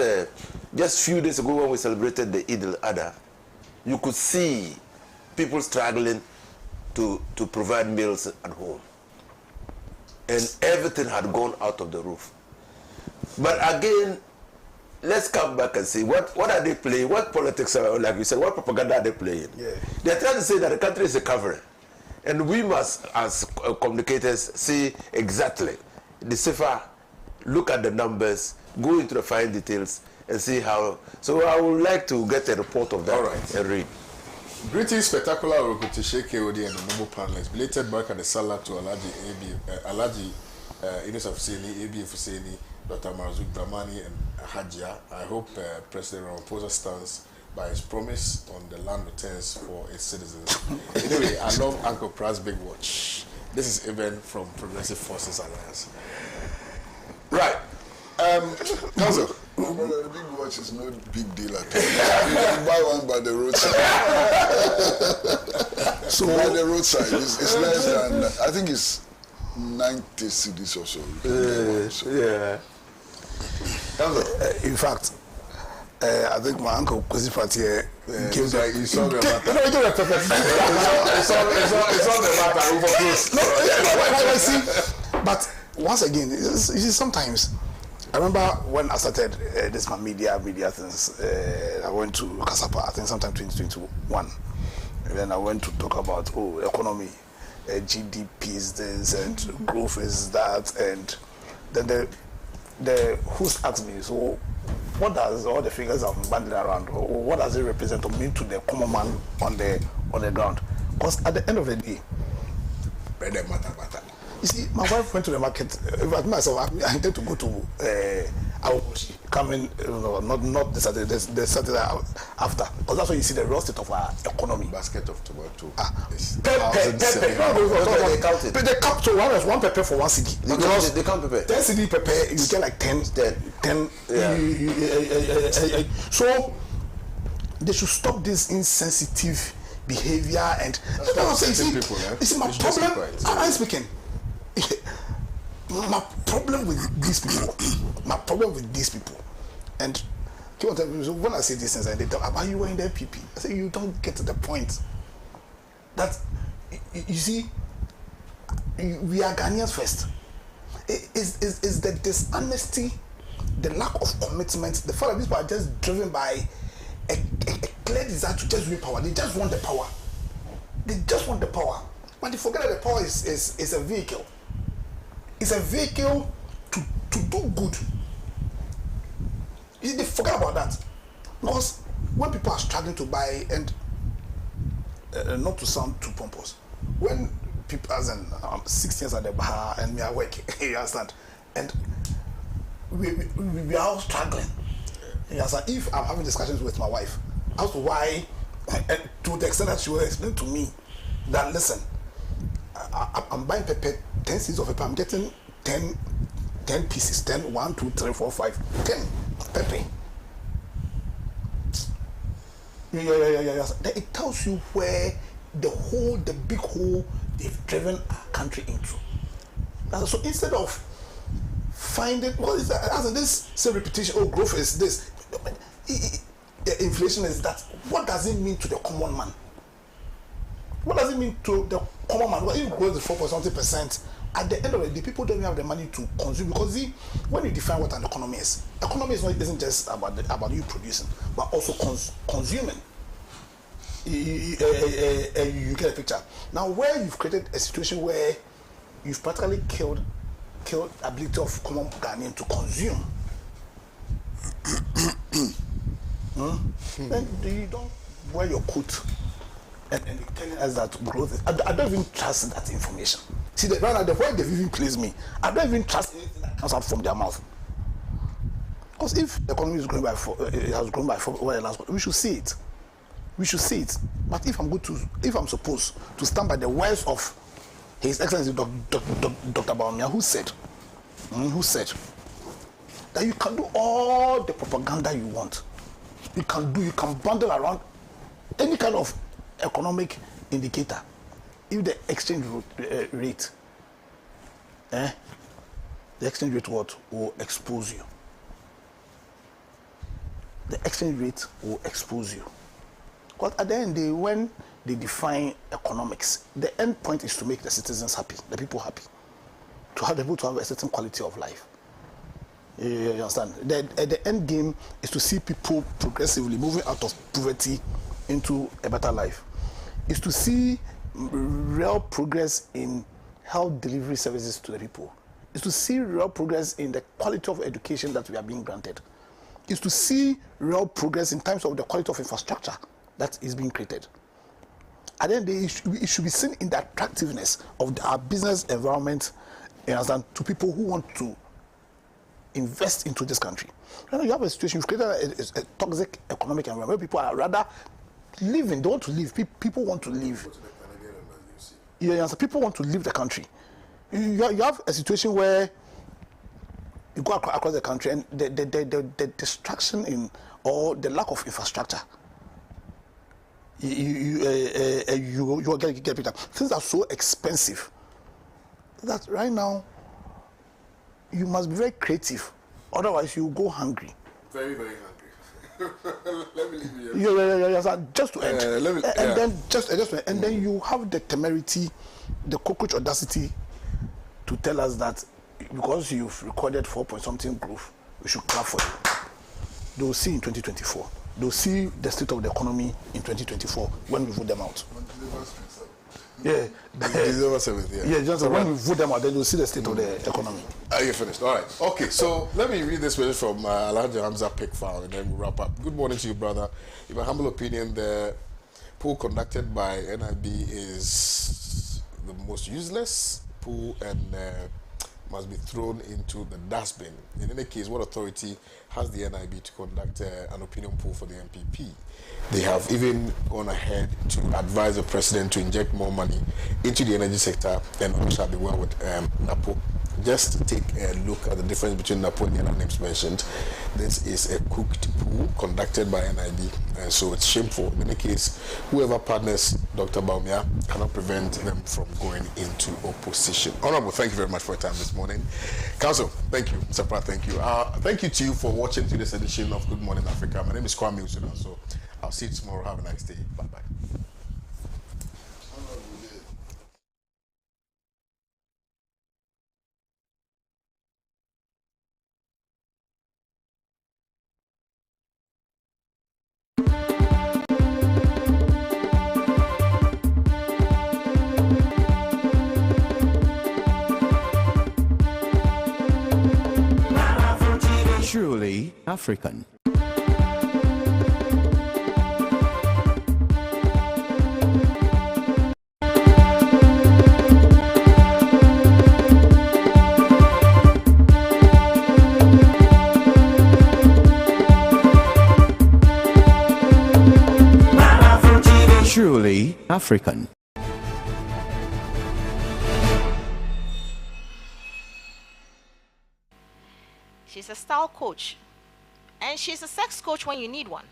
just few days ago when we celebrated the Eid al-Adha, you could see people struggling to provide meals at home, and everything had gone out of the roof. But again, let's come back and see what are they playing? What politics are, like you said, what propaganda are they playing? Yeah. They're trying to say that the country is recovering, and we must, as communicators, see exactly the cipher, look at the numbers, go into the fine details, and see how. So I would like to get a report of that. All right. And read. Greetings, spectacular Orokuti Sheikh KOD and the noble panelists. Belated Baraka the Salah to Alaji Inus Afuseni, AB Afuseni, Dr. Marzuk Dramani, and Hajia. I hope President Ramaphosa stands by his promise on the land returns for its citizens. Anyway, I love Uncle Pra's Big Watch. This is even from Progressive Forces Alliance. Right. Council. The big watch is no big deal at all. You can buy one by the roadside. So by the roadside, it's less than, I think it's 90 cedis or so. Yeah. In fact, I think my uncle Kwesi Fatier gave Like you saw the matter. No, he gave a perfect. It's all the matter over close. No, I see. But once again, you see, sometimes I remember when I started this my media things. I went to Kasapa, I think sometime 2021, and then I went to talk about economy, GDP is this and growth is that, and then the host asked me, so what does all the figures I'm banding around, or what does it represent to mean to the common man on the ground? Because at the end of the day, you see, my wife went to the market. Myself, I intend to go to Awushi, coming, not the Saturday, the Saturday after, because that's when you see the real state of our economy. Basket of tomato. Pepper. They count it. They count to one pepper for 1 cedi. They count pepper. 10 cedi pepper, you get like 10. Yeah. So they should stop this insensitive behavior and that's what I'm saying. People, you see, my problem. I'm speaking. My problem with these people, and when I say these things, and they talk about you were in the PP, I say you don't get to the point. That you see, we are Ghanaians first. Is the dishonesty, the lack of commitment, the fact that these people are just driven by a clear desire to just win power. They just want the power. They just want the power, but they forget that the power is a vehicle. It's a vehicle to do good. They forget about that. Because when people are struggling to buy, and not to sound too pompous, when people, as in 6 years at the bar and me are working, you understand? And we are all struggling. You understand? If I'm having discussions with my wife as to why, and to the extent that she will explain to me that, listen, I'm buying pepper, 10 seeds of pepper, I'm getting 10 pieces, 10, 1, 2, 3, 4, 5, 10 pepper. Yeah. Then it tells you where the big hole they've driven our country into. So instead of finding, what is that? As in this same repetition, oh, growth is this, inflation is that. What does it mean to the common man? What does it mean to the common man? Well, if it grows 4.something%, at the end of the day, people don't have the money to consume. Because see, when you define what an economy isn't just about you producing, but also consuming. You get a picture. Now, where you've created a situation where you've practically killed the ability of common Ghanaian to consume, then you don't wear your coat and you're telling us that growth is. I don't even trust that information. See, right now, the way they've even placed me, I don't even trust anything that comes out from their mouth. Because if the economy is growing by 4, it has grown by 4 over the last quarter, we should see it. We should see it. But if I'm supposed to stand by the words of His Excellency Dr. Baumia, who said that you can do all the propaganda you want. You can bundle around any kind of economic indicator. If the exchange rate, the exchange rate will expose you. The exchange rate will expose you. Because at the end of the day, when they define economics, the end point is to make the citizens happy, the people happy, to have the people to have a certain quality of life. You understand? The end game is to see people progressively moving out of poverty into a better life. Is to see real progress in health delivery services to the people. Is to see real progress in the quality of education that we are being granted. Is to see real progress in terms of the quality of infrastructure that is being created. At the end of the day, it should be seen in the attractiveness of our business environment, you understand, to people who want to invest into this country. Right now, you have a situation, you've created a toxic economic environment where people are rather living, they want to live, people want to live. Yeah, people want to leave the country. You have a situation where you go across the country and the destruction in, or the lack of infrastructure, you get it. Things are so expensive that right now you must be very creative, otherwise you go hungry. Very, very hungry. Let me leave you. Yeah. Just to end, and then you have the temerity, the cockroach audacity to tell us that because you've recorded 4-point-something growth, we should clap for you. They will see in 2024. They'll see the state of the economy in 2024 when we vote them out. Yeah. December 7th, yeah. Just when we vote them out, then you'll see the state of the economy. Are you finished? All right. Okay, so let me read this message from Alhaji Hamza Pickfowl and then we'll wrap up. Good morning to you, brother. In my humble opinion, the poll conducted by NIB is the most useless poll and must be thrown into the dustbin. In any case, what authority has the NIB to conduct an opinion poll for the MPP? They have even gone ahead to advise the president to inject more money into the energy sector, and all shall be well with NAPO. Just take a look at the difference between NAPO and the other names mentioned. This is a cooked pool conducted by NIB, and so it's shameful. In any case, whoever partners Dr. Baumia cannot prevent them from going into opposition. Honorable, thank you very much for your time this morning. Council, thank you. Mr. Pratt, thank you. Thank you to you for watching today's edition of Good Morning Africa. My name is Kwame Usuda, so I'll see you tomorrow. Have a nice day. Bye-bye. Truly African. Truly African. She's a style coach, and she's a sex coach when you need one.